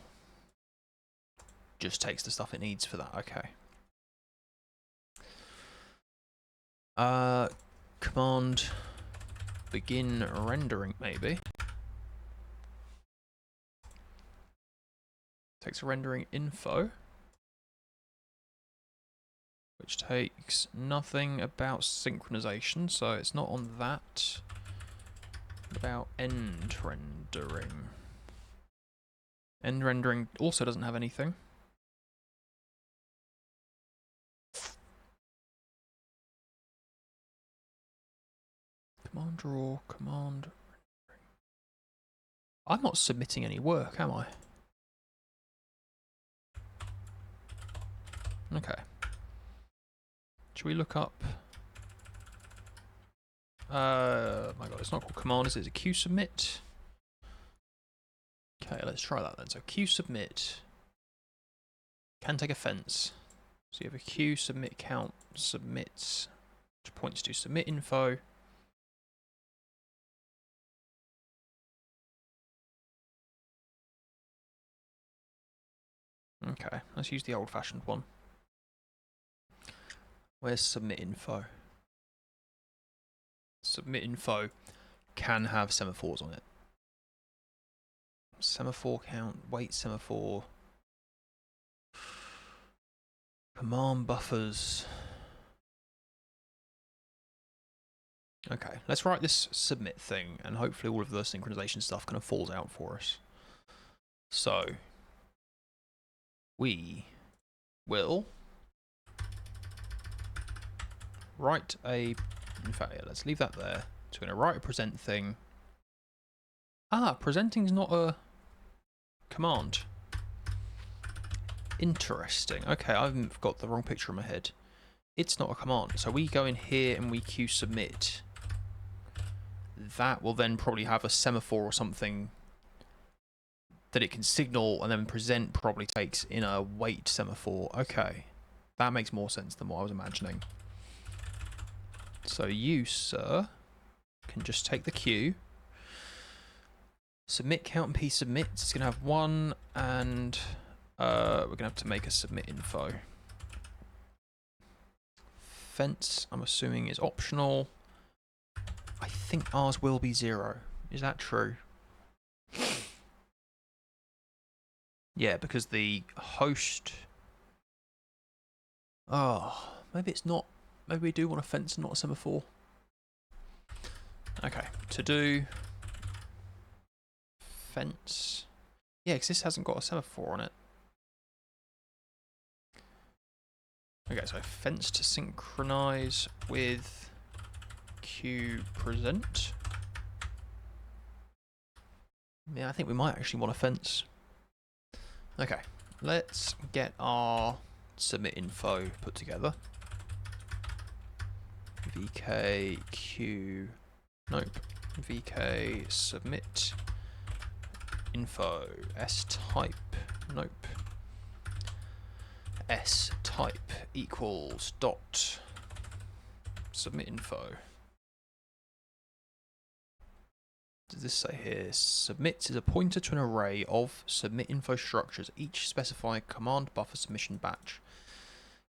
just takes the stuff it needs for that. Okay. Command begin rendering maybe. Takes a rendering info, which takes nothing about synchronization, so it's not on that. What about end rendering? End rendering also doesn't have anything. Command draw, command rendering. I'm not submitting any work, am I? Okay. Should we look up? My god, it's not called command, is it? It's a Q submit. Okay, let's try that then. So Q submit can take offense. So you have a Q submit count submits, which points to submit info. Okay, let's use the old-fashioned one. Where's submit info? Submit info can have semaphores on it. Semaphore count, wait semaphore. Command buffers. Okay, let's write this submit thing, and hopefully all of the synchronization stuff kind of falls out for us. So, we will write a, in fact, yeah, let's leave that there. So we're going to write a present thing. Ah, presenting's not a command. Interesting. Okay, I've got the wrong picture in my head. It's not a command. So we go in here and we Q submit. That will then probably have a semaphore or something that it can signal, and then present probably takes in a wait semaphore. Okay, that makes more sense than what I was imagining. So you, sir, can just take the Q. Submit count and P submits. It's going to have one, and we're going to have to make a submit info. Fence, I'm assuming, is optional. I think ours will be 0. Is that true? Yeah, because the host... Oh, maybe it's not. Maybe we do want a fence and not a semaphore. Okay, to do fence. Yeah, because this hasn't got a semaphore on it. Okay, so fence to synchronize with Q present. Yeah, I think we might actually want a fence. Okay, let's get our submit info put together. VK nope, VK submit info S type, nope, S type equals dot submit info. does this say here? Submits is a pointer to an array of submit info structures, each specify a command buffer submission batch.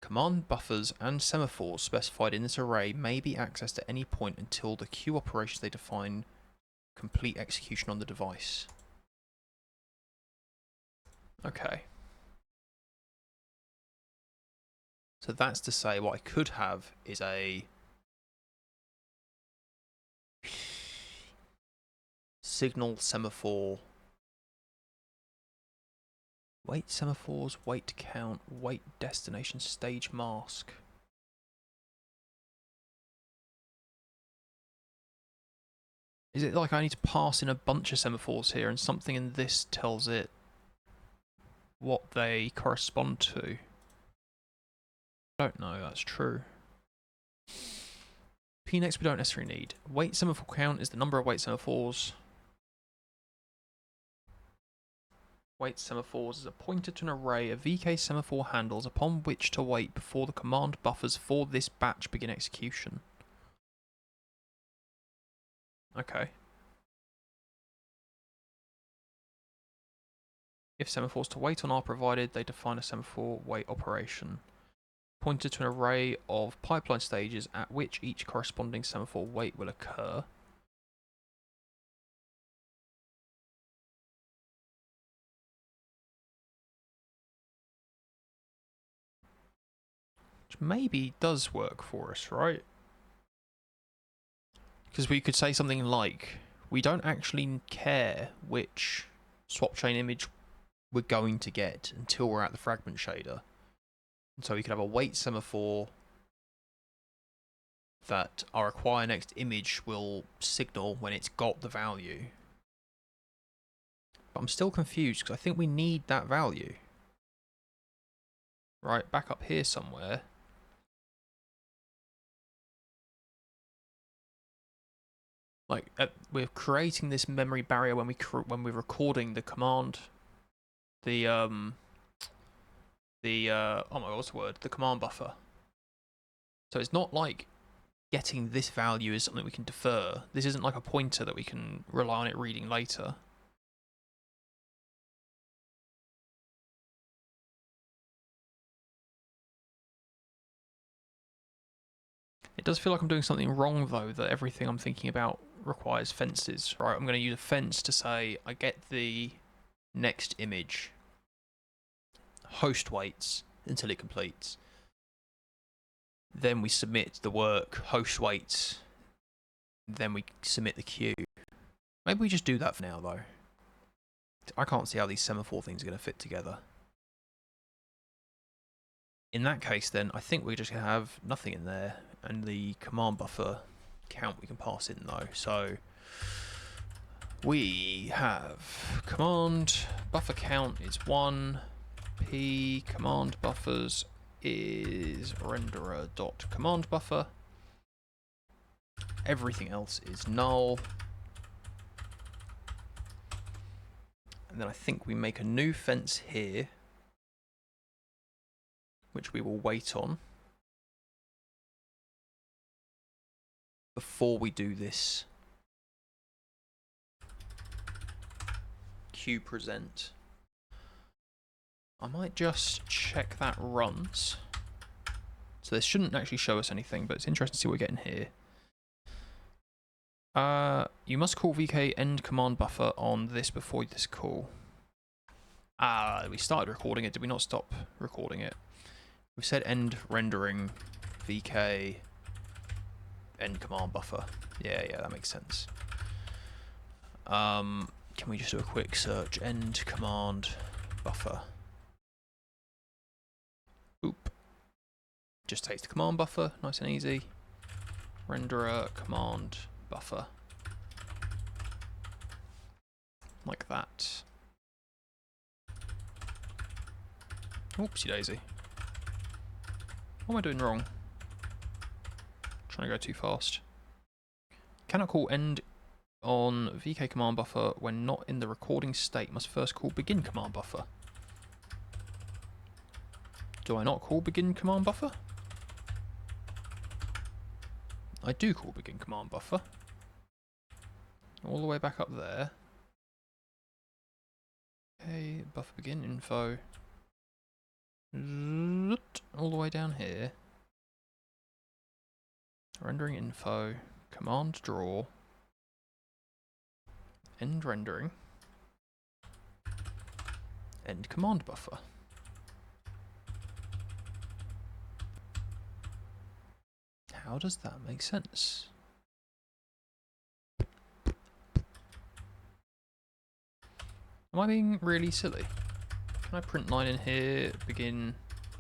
Command buffers and semaphores specified in this array may be accessed at any point until the queue operations they define complete execution on the device. Okay. So that's to say what I could have is a signal semaphore, wait semaphores, wait count, wait destination, stage mask. Is it like I need to pass in a bunch of semaphores here and something in this tells it what they correspond to? I don't know, that's true. P-next we don't necessarily need. Wait semaphore count is the number of wait semaphores. Wait semaphores is a pointer to an array of VK semaphore handles upon which to wait before the command buffers for this batch begin execution. Okay. If semaphores to wait on are provided, they define a semaphore wait operation. Pointer to an array of pipeline stages at which each corresponding semaphore wait will occur. Which maybe does work for us, right? Because we could say something like, we don't actually care which swap chain image we're going to get until we're at the fragment shader. And so we could have a wait semaphore that our acquire next image will signal when it's got the value. But I'm still confused because I think we need that value. Right, back up here somewhere. Like, we're creating this memory barrier when we're recording the command, oh my god, what's the word? The command buffer. So it's not like getting this value is something we can defer. This isn't like a pointer that we can rely on it reading later. It does feel like I'm doing something wrong though, that everything I'm thinking about requires fences. Right, I'm going to use a fence to say I get the next image, host waits until it completes. Then we submit the work, host waits, then we submit the queue. Maybe we just do that for now though. I can't see how these semaphore things are going to fit together. In that case then, I think we're just going to have nothing in there, and the command buffer count we can pass in though. So we have command buffer count is 1, p command buffers is renderer dot command buffer. Everything else is null. And then I think we make a new fence here, which we will wait on before we do this queue present. I might just check that runs. So this shouldn't actually show us anything, but it's interesting to see what we're getting here. You must call VK end command buffer on this before this call. We started recording it. Did we not stop recording it? We said end rendering VK end command buffer. Yeah, that makes sense. Can we just do a quick search? End command buffer. Oop. Just takes the command buffer, nice and easy. Renderer command buffer. Like that. Oopsie daisy. What am I doing wrong? Trying to go too fast. Cannot call end on VK command buffer when not in the recording state. Must first call begin command buffer. Do I not call begin command buffer? I do call begin command buffer. all the way back up there. Okay, buffer begin info. All the way down here. Rendering info. Command draw. End rendering. End command buffer. How does that make sense? Am I being really silly? Can I print line in here, begin,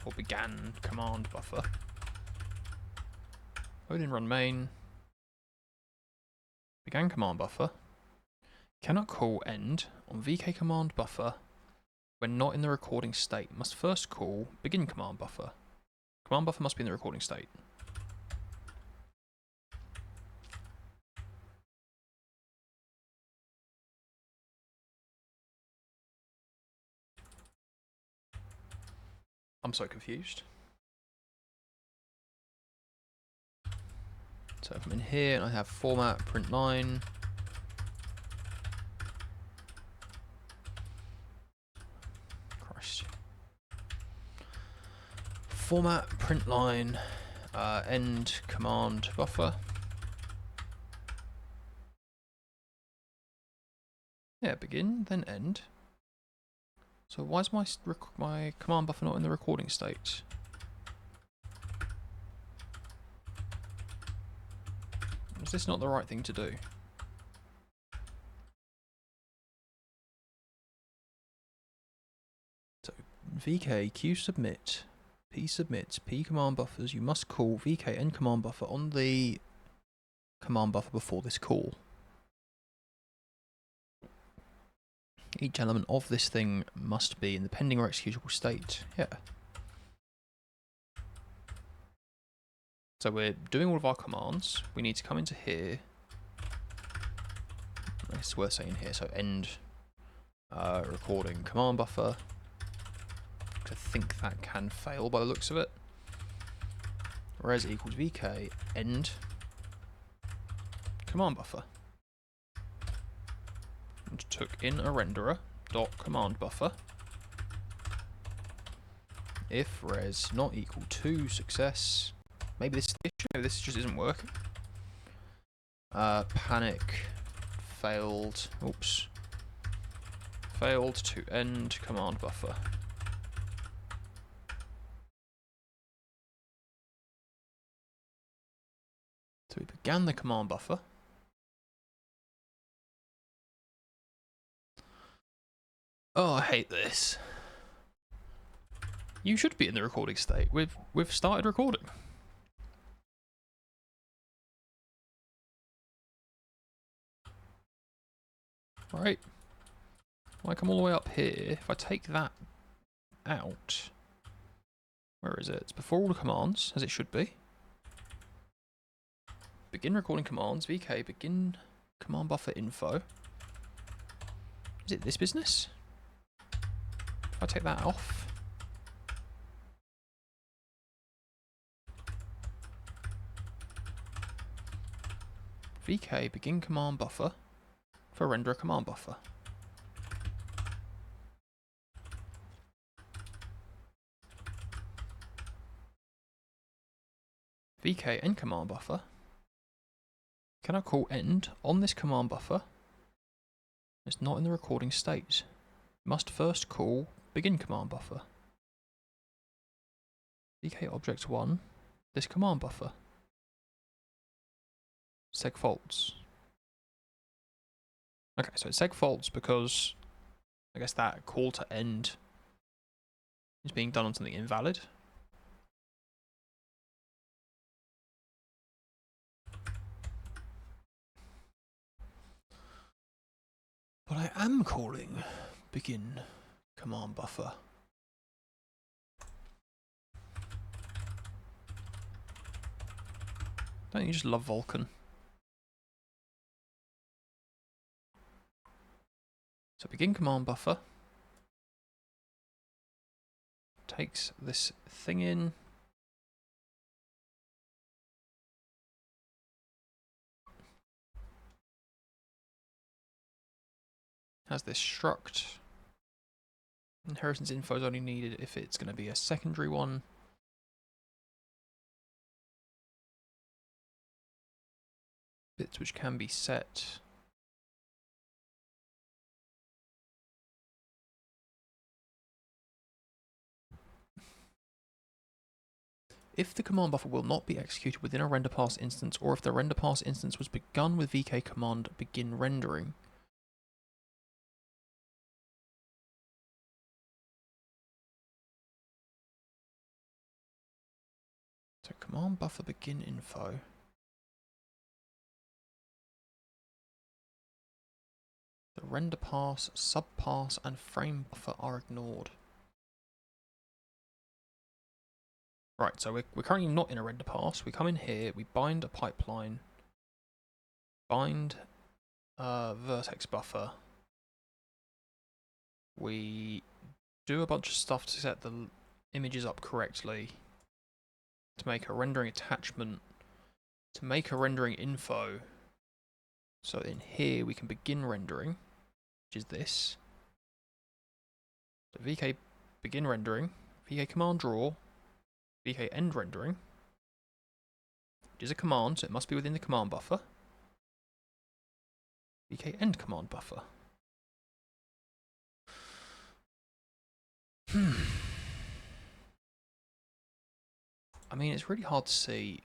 or began command buffer? Odin run main. Began command buffer. Cannot call end on VK command buffer when not in the recording state. Must first call begin command buffer. Command buffer must be in the recording state. I'm so confused. So if I'm in here and I have format print line. Christ. Format print line end command buffer. Yeah, begin then end. So why is my command buffer not in the recording state? Is this not the right thing to do? So VK Q submit P submit P command buffers. You must call VK end command buffer on the command buffer before this call. Each element of this thing must be in the pending or executable state. Yeah. So we're doing all of our commands. We need to come into here. It's worth saying here. So end recording command buffer. I think that can fail by the looks of it. Res equals VK end command buffer. And took in a renderer dot command buffer. If res not equal to success. Maybe this is the issue. Maybe this just isn't working. Panic failed. Oops. Failed to end command buffer. So we began the command buffer. Oh, I hate this. You should be in the recording state. We've started recording. Right. When I come all the way up here, if I take that out, where is it? It's before all the commands, as it should be. Begin recording commands, VK, begin command buffer info. Is it this business? If I take that off. VK, begin command buffer for render a command buffer. VK end command buffer. Can I call end on this command buffer? It's not in the recording state. Must first call begin command buffer. VK object 1, this command buffer. Seg faults. Okay, so it's seg faults because I guess that call to end is being done on something invalid. But I am calling begin command buffer. Don't you just love Vulkan? So begin command buffer takes this thing in. has this struct. Inheritance info is only needed if it's going to be a secondary one. Bits which can be set. If the command buffer will not be executed within a render pass instance, or if the render pass instance was begun with VK command begin rendering. So command buffer begin info. The render pass, subpass, and frame buffer are ignored. Right, so we're currently not in a render pass. We come in here, we bind a pipeline, bind a vertex buffer. We do a bunch of stuff to set the images up correctly, to make a rendering attachment, to make a rendering info. So in here we can begin rendering, which is this. So VK begin rendering, VK command draw, VK end rendering, which is a command, so it must be within the command buffer. VK end command buffer. I mean, it's really hard to see.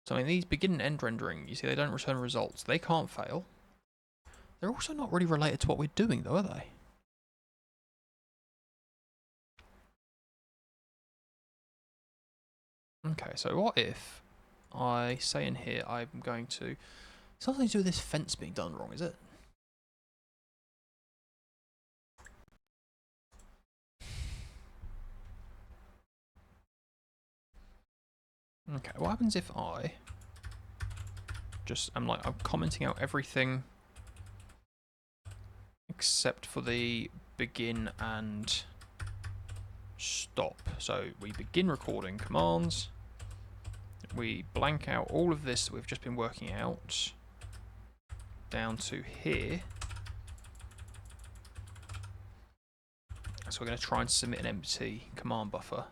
So I mean, these begin and end rendering, you see they don't return results. They can't fail. They're also not really related to what we're doing though, are they? Okay, so what if I say in here I'm going to... Something to do with this fence being done wrong, is it? Okay, what happens if I just... I'm commenting out everything except for the begin and stop. So we begin recording commands. We blank out all of this that we've just been working out down to here. So we're going to try and submit an empty command buffer.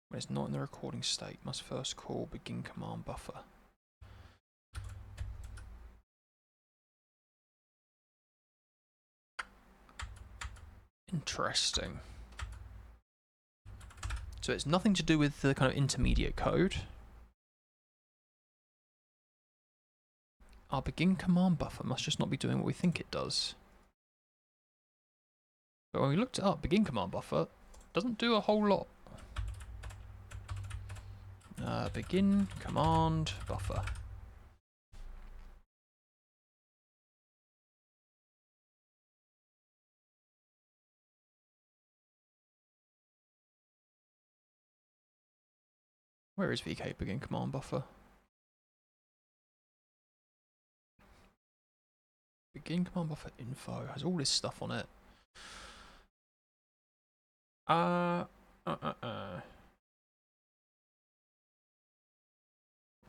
When it's not in the recording state, must first call begin command buffer. Interesting. So it's nothing to do with the kind of intermediate code. Our begin command buffer must just not be doing what we think it does. But when we looked it up, begin command buffer doesn't do a whole lot. Begin command buffer. Where is VK begin command buffer? Begin command buffer info has all this stuff on it.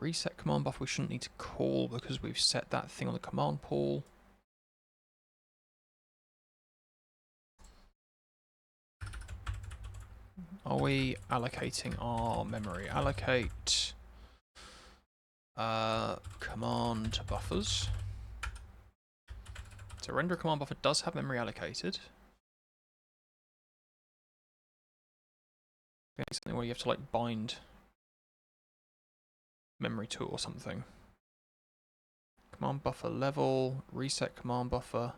Reset command buffer we shouldn't need to call because we've set that thing on the command pool. Are we allocating our memory? Allocate command buffers. So render command buffer does have memory allocated. It's something where you have to like bind memory to it or something. Command buffer level, reset command buffer.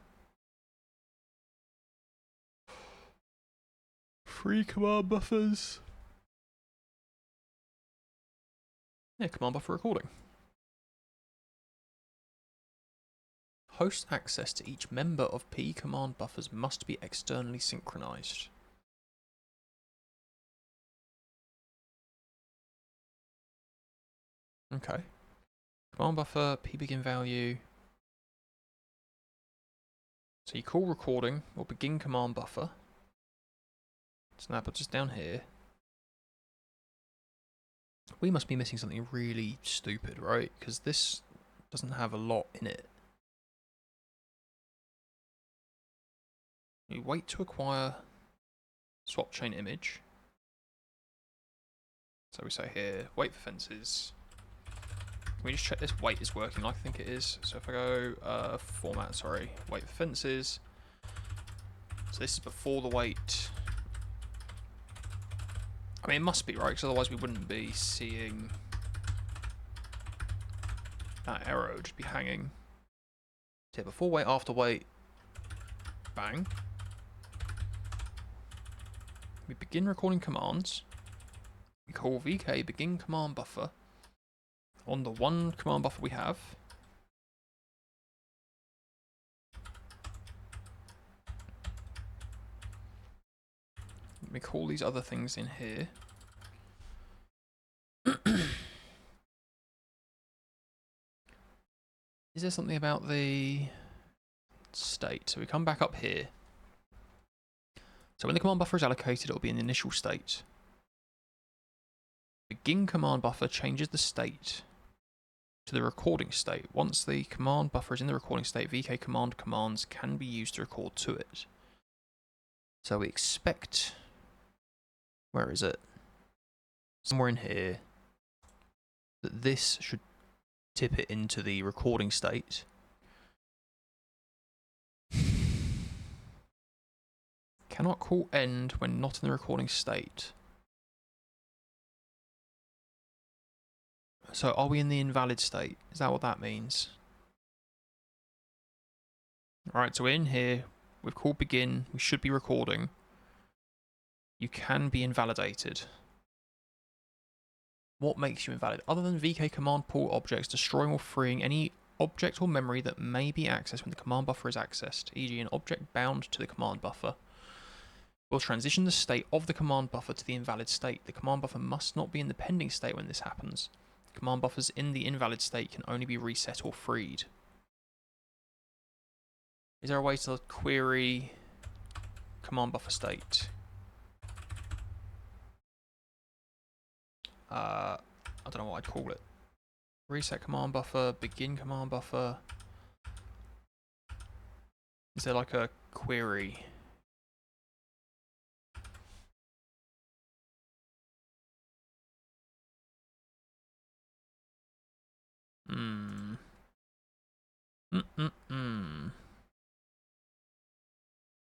Free command buffers. Yeah, command buffer recording. Host access to each member of P command buffers must be externally synchronized. Okay. Command buffer, P begin value. So you call recording or begin command buffer. So now puts us down here. We must be missing something really stupid, right? Because this doesn't have a lot in it. You wait to acquire swap chain image. So we say here, wait for fences. Can we just check this wait is working like I think it is? So if I go format, sorry, wait for fences. So this is before the wait. I mean, it must be, right? Because otherwise we wouldn't be seeing that arrow, it'd just be hanging. So yeah, before wait, after wait, bang. We begin recording commands. We call VK begin command buffer on the one command buffer we have. We call these other things in here. Is there something about the state? So we come back up here. So when the command buffer is allocated, it will be in the initial state. Begin command buffer changes the state to the recording state. Once the command buffer is in the recording state, VK command commands can be used to record to it. So we expect, where is it? Somewhere in here, that this should tip it into the recording state. Cannot call end when not in the recording state. So are we in the invalid state? Is that what that means? Alright, so we're in here. We've called begin. We should be recording. You can be invalidated. What makes you invalid? Other than VK command pool objects destroying or freeing any object or memory that may be accessed when the command buffer is accessed, e.g. an object bound to the command buffer, will transition the state of the command buffer to the invalid state. The command buffer must not be in the pending state when this happens. Command buffers in the invalid state can only be reset or freed. Is there a way to query command buffer state? I don't know what I'd call it. Reset command buffer, begin command buffer. Is there like a query?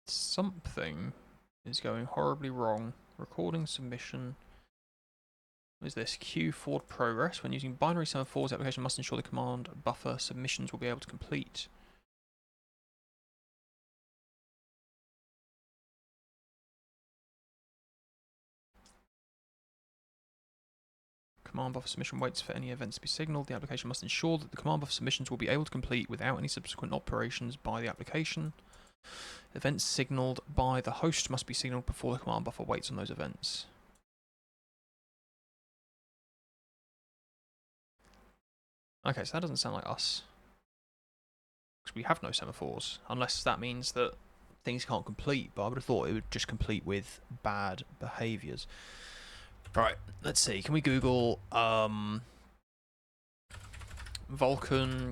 Something is going horribly wrong. Recording submission. What is this? Queue forward progress. When using binary semaphores, the application must ensure the command buffer submissions will be able to complete. Command buffer submission waits for any events to be signaled. The application must ensure that the command buffer submissions will be able to complete without any subsequent operations by the application. Events signaled by the host must be signaled before the command buffer waits on those events. Okay, so that doesn't sound like us. Because we have no semaphores. Unless that means that things can't complete, but I would have thought it would just complete with bad behaviours. Right, let's see. Can we Google Vulkan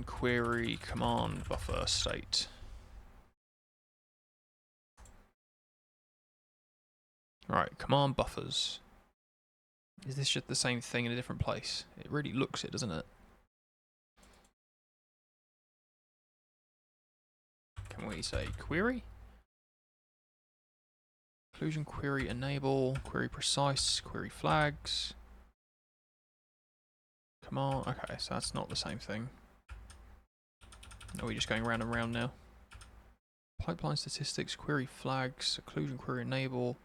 query command buffer state? Right, command buffers. Is this just the same thing in a different place? It really looks it, doesn't it? Can we say query? Inclusion query enable, query precise, query flags. Command, okay, so that's not the same thing. Are we just going round and round now? Pipeline statistics, query flags, occlusion query enable.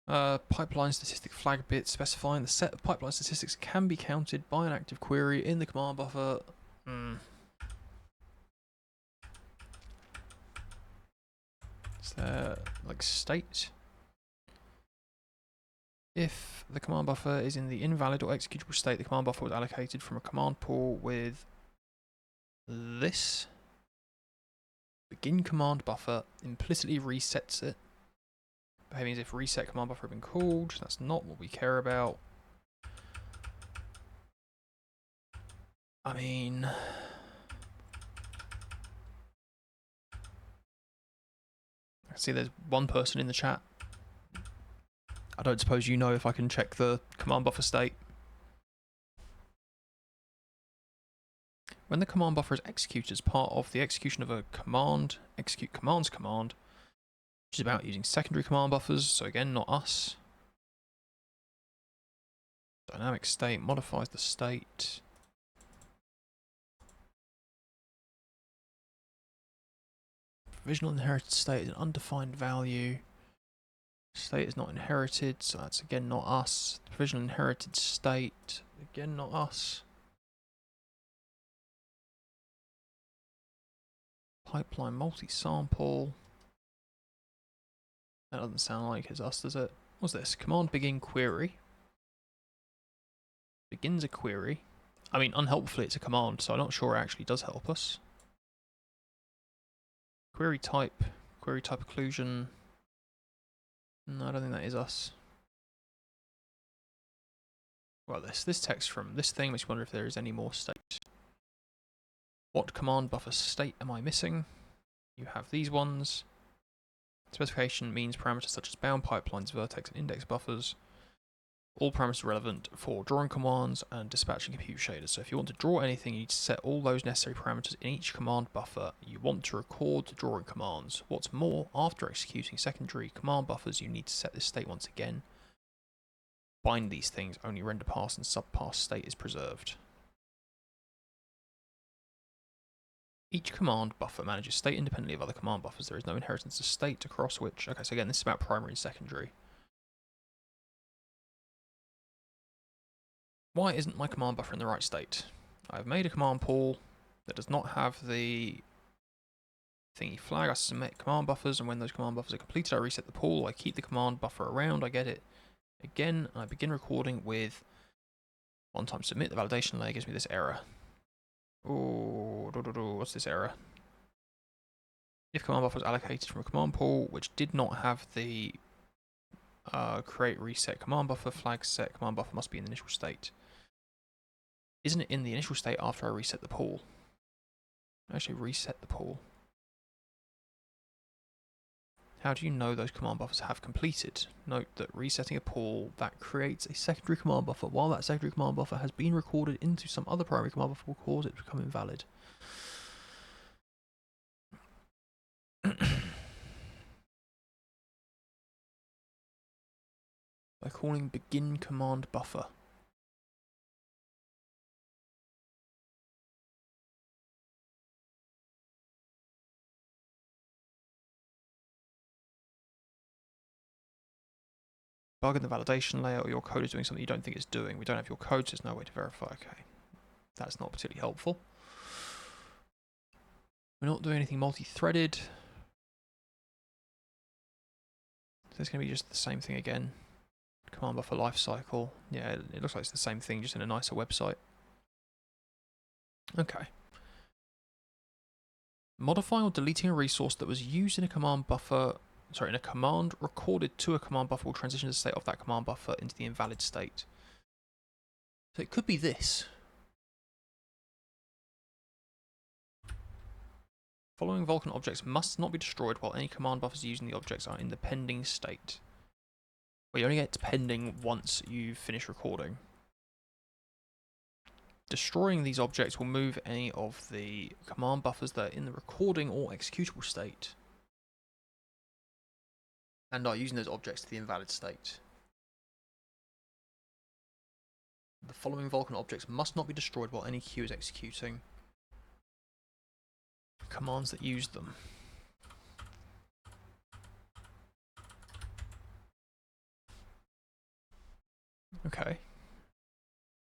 Pipeline statistic flag bit specifying the set of pipeline statistics can be counted by an active query in the command buffer. Is there like state? If the command buffer is in the invalid or executable state, the command buffer was allocated from a command pool with this. Begin command buffer implicitly resets it, behaving as if reset command buffer had been called. That's not what we care about. I mean, I see there's one person in the chat. I don't suppose you know if I can check the command buffer state. When the command buffer is executed as part of the execution of a command, execute commands command, which is about using secondary command buffers, so again, not us. Dynamic state modifies the state. Provisional inherited state is an undefined value. State is not inherited, so that's again not us. The provisional inherited state, again not us. Pipeline multi-sample. That doesn't sound like it's us, does it? What's this? Command begin query. Begins a query. I mean, unhelpfully it's a command, so I'm not sure it actually does help us. Query type occlusion. No, I don't think that is us. Well, this text from this thing makes me wonder if there is any more state. What command buffer state am I missing? You have these ones. Specification means parameters such as bound pipelines, vertex, and index buffers. All parameters relevant for drawing commands and dispatching compute shaders. So if you want to draw anything, you need to set all those necessary parameters in each command buffer. You want to record the drawing commands. What's more, after executing secondary command buffers, you need to set this state once again. Bind these things, only render pass and subpass state is preserved. Each command buffer manages state independently of other command buffers. There is no inheritance of state across which... Okay, so again, this is about primary and secondary. Why isn't my command buffer in the right state? I've made a command pool that does not have the thingy flag. I submit command buffers, and when those command buffers are completed, I reset the pool. I keep the command buffer around. I get it again, and I begin recording with one time submit. The validation layer gives me this error. Oh, what's this error? If command buffer was allocated from a command pool which did not have the create reset command buffer flag set, command buffer must be in the initial state. Isn't it in the initial state after I reset the pool? Actually, reset the pool. How do you know those command buffers have completed? Note that resetting a pool that creates a secondary command buffer while that secondary command buffer has been recorded into some other primary command buffer will cause it to become invalid. By calling begin command buffer. Bug in the validation layer, or your code is doing something you don't think it's doing. We don't have your code, so there's no way to verify. Okay, that's not particularly helpful. We're not doing anything multi-threaded. So it's going to be just the same thing again. Command buffer lifecycle. Yeah, it looks like it's the same thing, just in a nicer website. Okay. Modifying or deleting a resource that was used in a command buffer, in a command recorded to a command buffer will transition the state of that command buffer into the invalid state. So it could be this. Following Vulkan objects must not be destroyed while any command buffers using the objects are in the pending state. Well, you only get to pending once you've finished recording. Destroying these objects will move any of the command buffers that are in the recording or executable state and are using those objects to the invalid state. The following Vulkan objects must not be destroyed while any queue is executing commands that use them. Okay.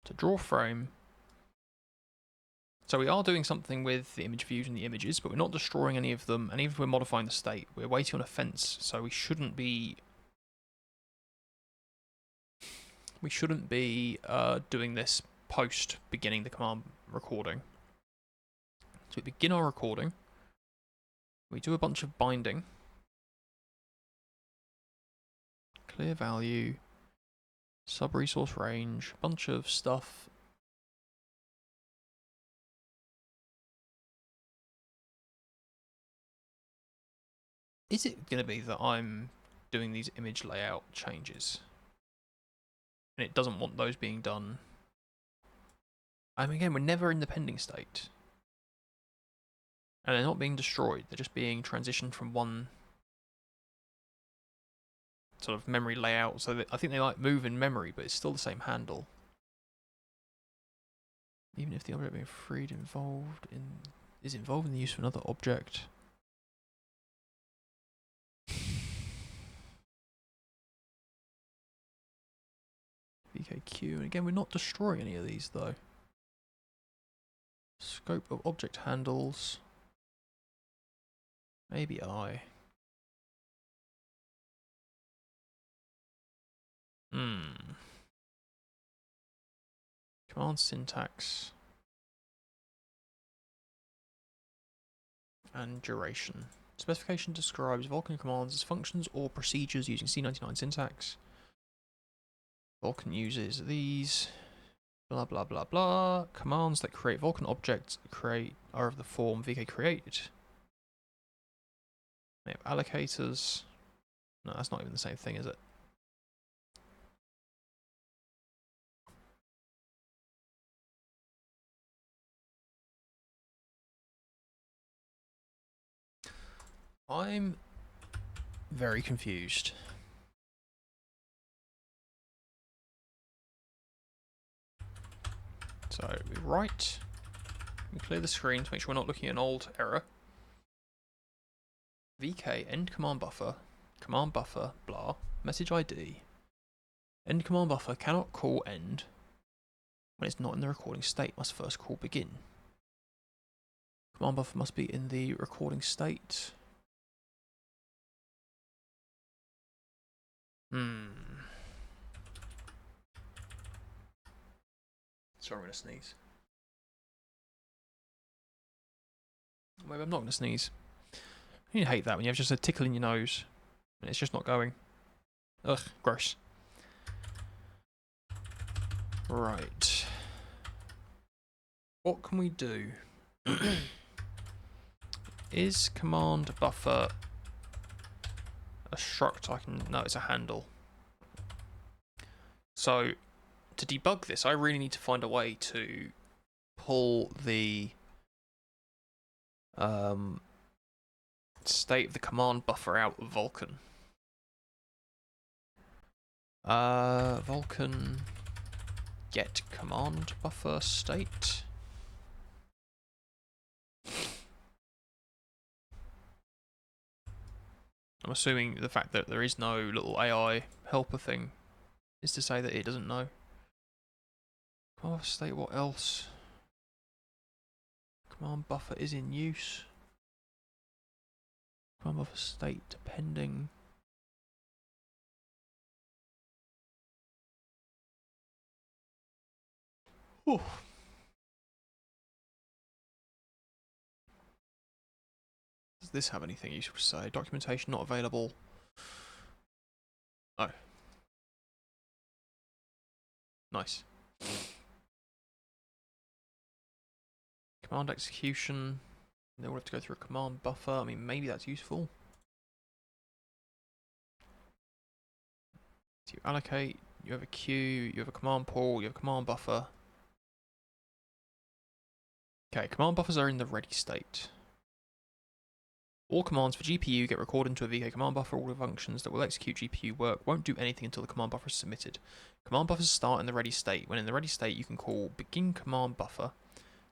To draw frame. So we are doing something with the image views and the images, but we're not destroying any of them, and even if we're modifying the state, we're waiting on a fence, so we shouldn't be doing this post beginning the command recording. So we begin our recording, we do a bunch of binding, clear value, sub resource range, bunch of stuff. Is it going to be that I'm doing these image layout changes and it doesn't want those being done? I mean, again, we're never in the pending state. And they're not being destroyed, they're just being transitioned from one sort of memory layout. So that I think they like move in memory, but it's still the same handle. Even if the object being freed is involved in the use of another object. VKQ, and again, we're not destroying any of these though. Scope of object handles. Maybe I. Command syntax. And duration. Specification describes Vulkan commands as functions or procedures using C99 syntax. Vulkan uses these. Blah blah blah blah. Commands that create Vulkan objects are of the form VK create. They have allocators. No, that's not even the same thing, is it? I'm very confused. So we write, we clear the screen to make sure we're not looking at an old error. VK end command buffer, blah, message ID. End command buffer cannot call end when it's not in the recording state, must first call begin. Command buffer must be in the recording state. Sorry, I'm going to sneeze. Maybe I'm not going to sneeze. You hate that when you have just a tickle in your nose and it's just not going. Ugh, gross. Right. What can we do? Is command buffer a struct? No, it's a handle. So to debug this, I really need to find a way to pull the state of the command buffer out of Vulkan. Vulkan get command buffer state. I'm assuming the fact that there is no little AI helper thing is to say that it doesn't know. Command buffer state, what else? Command buffer is in use. Command buffer state pending. Ooh. Does this have anything useful to say? Documentation not available. Oh. Nice. Command execution. Then we'll have to go through a command buffer. I mean, maybe that's useful. So you allocate, you have a queue, you have a command pool, you have a command buffer. Okay, command buffers are in the ready state. All commands for GPU get recorded into a VK command buffer. All the functions that will execute GPU work won't do anything until the command buffer is submitted. Command buffers start in the ready state. When in the ready state, you can call begin command buffer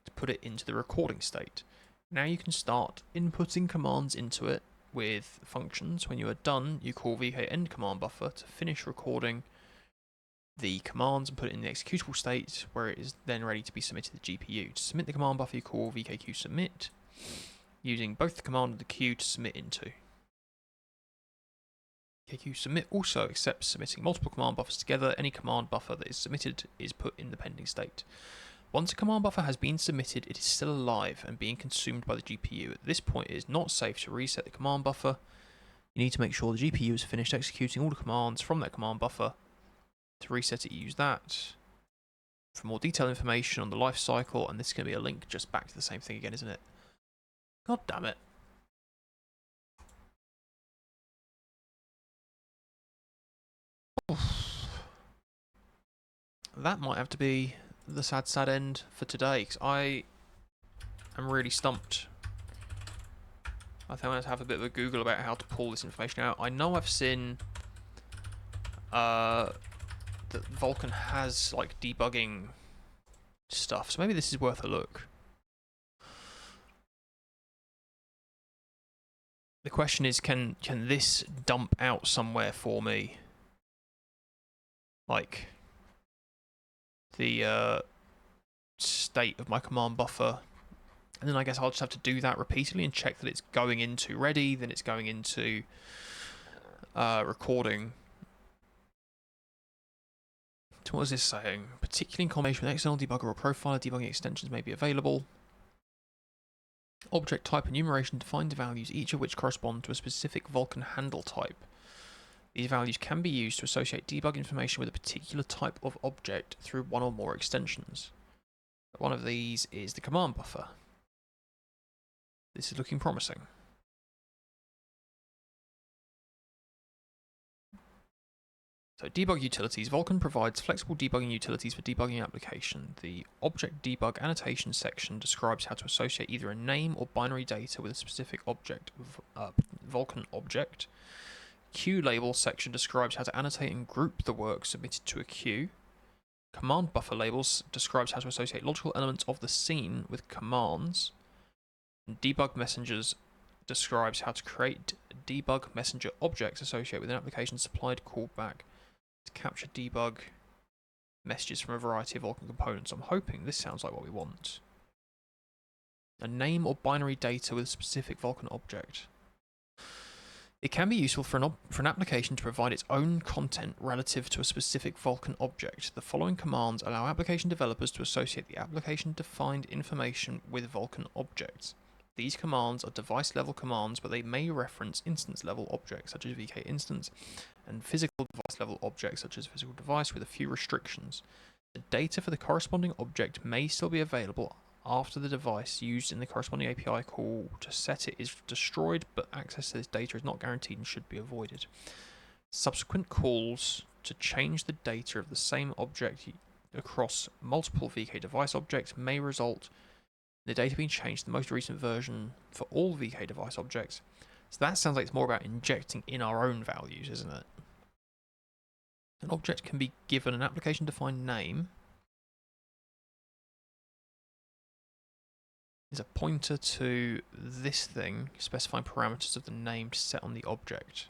to put it into the recording state. Now you can start inputting commands into it with functions. When you are done, you call VK end command buffer to finish recording the commands and put it in the executable state where it is then ready to be submitted to the GPU. To submit the command buffer, you call VKQ submit, using both the command and the queue to submit into. VKQ submit also accepts submitting multiple command buffers together. Any command buffer that is submitted is put in the pending state. Once a command buffer has been submitted, it is still alive and being consumed by the GPU. At this point, it is not safe to reset the command buffer. You need to make sure the GPU has finished executing all the commands from that command buffer. To reset it, use that. For more detailed information on the life cycle, and this is going to be a link just back to the same thing again, isn't it? God damn it. That might have to be the sad end for today, because I am really stumped. I think I have to have a bit of a Google about how to pull this information out. I know I've seen that Vulkan has like debugging stuff, so maybe this is worth a look. The question is, can this dump out somewhere for me? Like the state of my command buffer, and then I guess I'll just have to do that repeatedly and check that it's going into ready, then it's going into recording. So what is this saying? Particularly in combination with external debugger or profiler, debugging extensions may be available. Object type enumeration defines values, each of which correspond to a specific Vulkan handle type. These values can be used to associate debug information with a particular type of object through one or more extensions. One of these is the command buffer. This is looking promising. So debug utilities. Vulkan provides flexible debugging utilities for debugging application. The object debug annotation section describes how to associate either a name or binary data with a specific object, Vulkan object. Queue label section describes how to annotate and group the work submitted to a queue. Command buffer labels describes how to associate logical elements of the scene with commands. And debug messengers describes how to create debug messenger objects associated with an application supplied callback to capture debug messages from a variety of Vulkan components. I'm hoping this sounds like what we want. A name or binary data with a specific Vulkan object. It can be useful for an application to provide its own content relative to a specific Vulkan object. The following commands allow application developers to associate the application-defined information with Vulkan objects. These commands are device-level commands, but they may reference instance-level objects, such as VK instance, and physical device-level objects, such as physical device, with a few restrictions. The data for the corresponding object may still be available after the device used in the corresponding API call to set it is destroyed, but access to this data is not guaranteed and should be avoided. Subsequent calls to change the data of the same object across multiple VK device objects may result in the data being changed to the most recent version for all VK device objects. So that sounds like it's more about injecting in our own values, isn't it? An object can be given an application-defined name. Is a pointer to this thing, specifying parameters of the name to set on the object.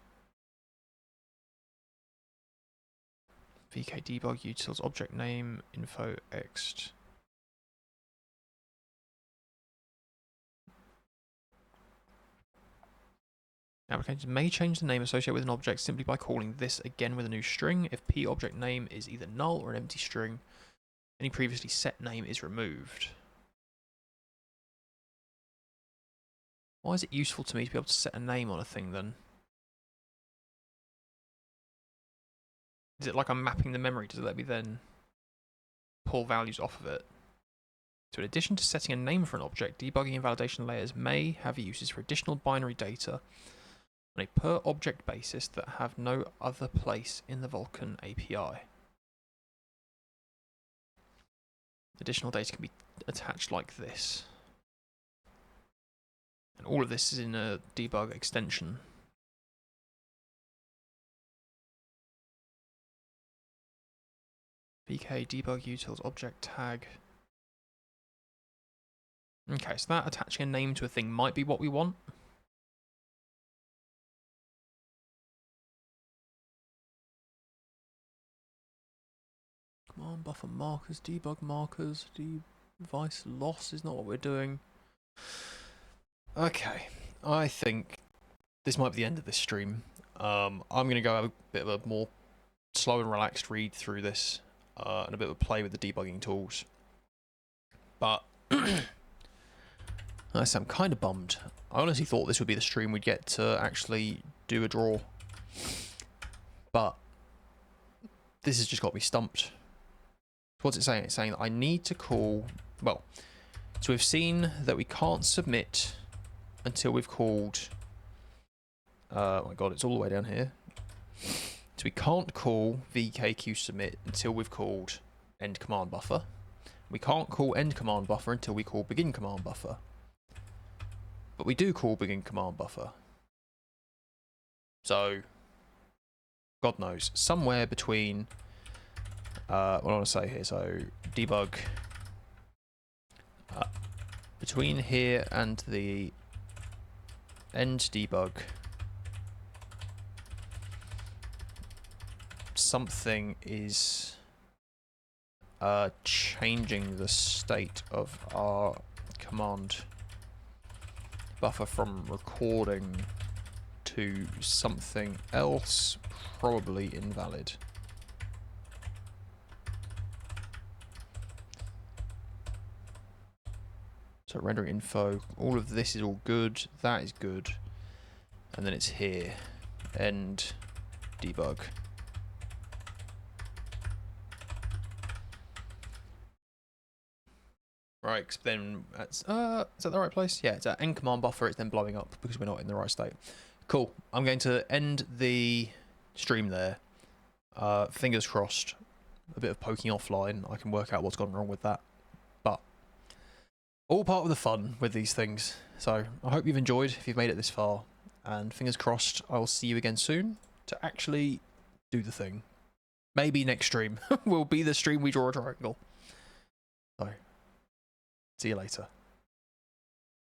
VK debug utils object name info ext. Applications may change the name associated with an object simply by calling this again with a new string. If p object name is either null or an empty string, any previously set name is removed. Why is it useful to me to be able to set a name on a thing then? Is it like I'm mapping the memory? Does it let me then pull values off of it? So in addition to setting a name for an object, debugging and validation layers may have uses for additional binary data on a per object basis that have no other place in the Vulkan API. Additional data can be attached like this. And all of this is in a debug extension. VK debug utils object tag. Okay, so that attaching a name to a thing might be what we want. Command buffer markers, debug markers, device loss is not what we're doing. Okay, I think this might be the end of this stream. I'm going to go have a bit of a more slow and relaxed read through this and a bit of a play with the debugging tools. But I'm kind of bummed. I honestly thought this would be the stream we'd get to actually do a draw. But this has just got me stumped. What's it saying? It's saying that I need to call... Well, so we've seen that we can't submit until we've called... oh my god, it's all the way down here. So we can't call vkq submit until we've called end command buffer. We can't call end command buffer until we call begin command buffer. But we do call begin command buffer. So, God knows, somewhere between, what do I want to say here? So, debug, between here and the end debug, something is changing the state of our command buffer from recording to something else, probably invalid. So rendering info, all of this is all good, that is good, and then it's here, end debug. Right, then that's, is that the right place? Yeah, it's at end command buffer, it's then blowing up because we're not in the right state. Cool, I'm going to end the stream there. Fingers crossed, a bit of poking offline, I can work out what's gone wrong with that. But, all part of the fun with these things. So, I hope you've enjoyed if you've made it this far. And fingers crossed, I will see you again soon to actually do the thing. Maybe next stream will be the stream we draw a triangle. So, see you later.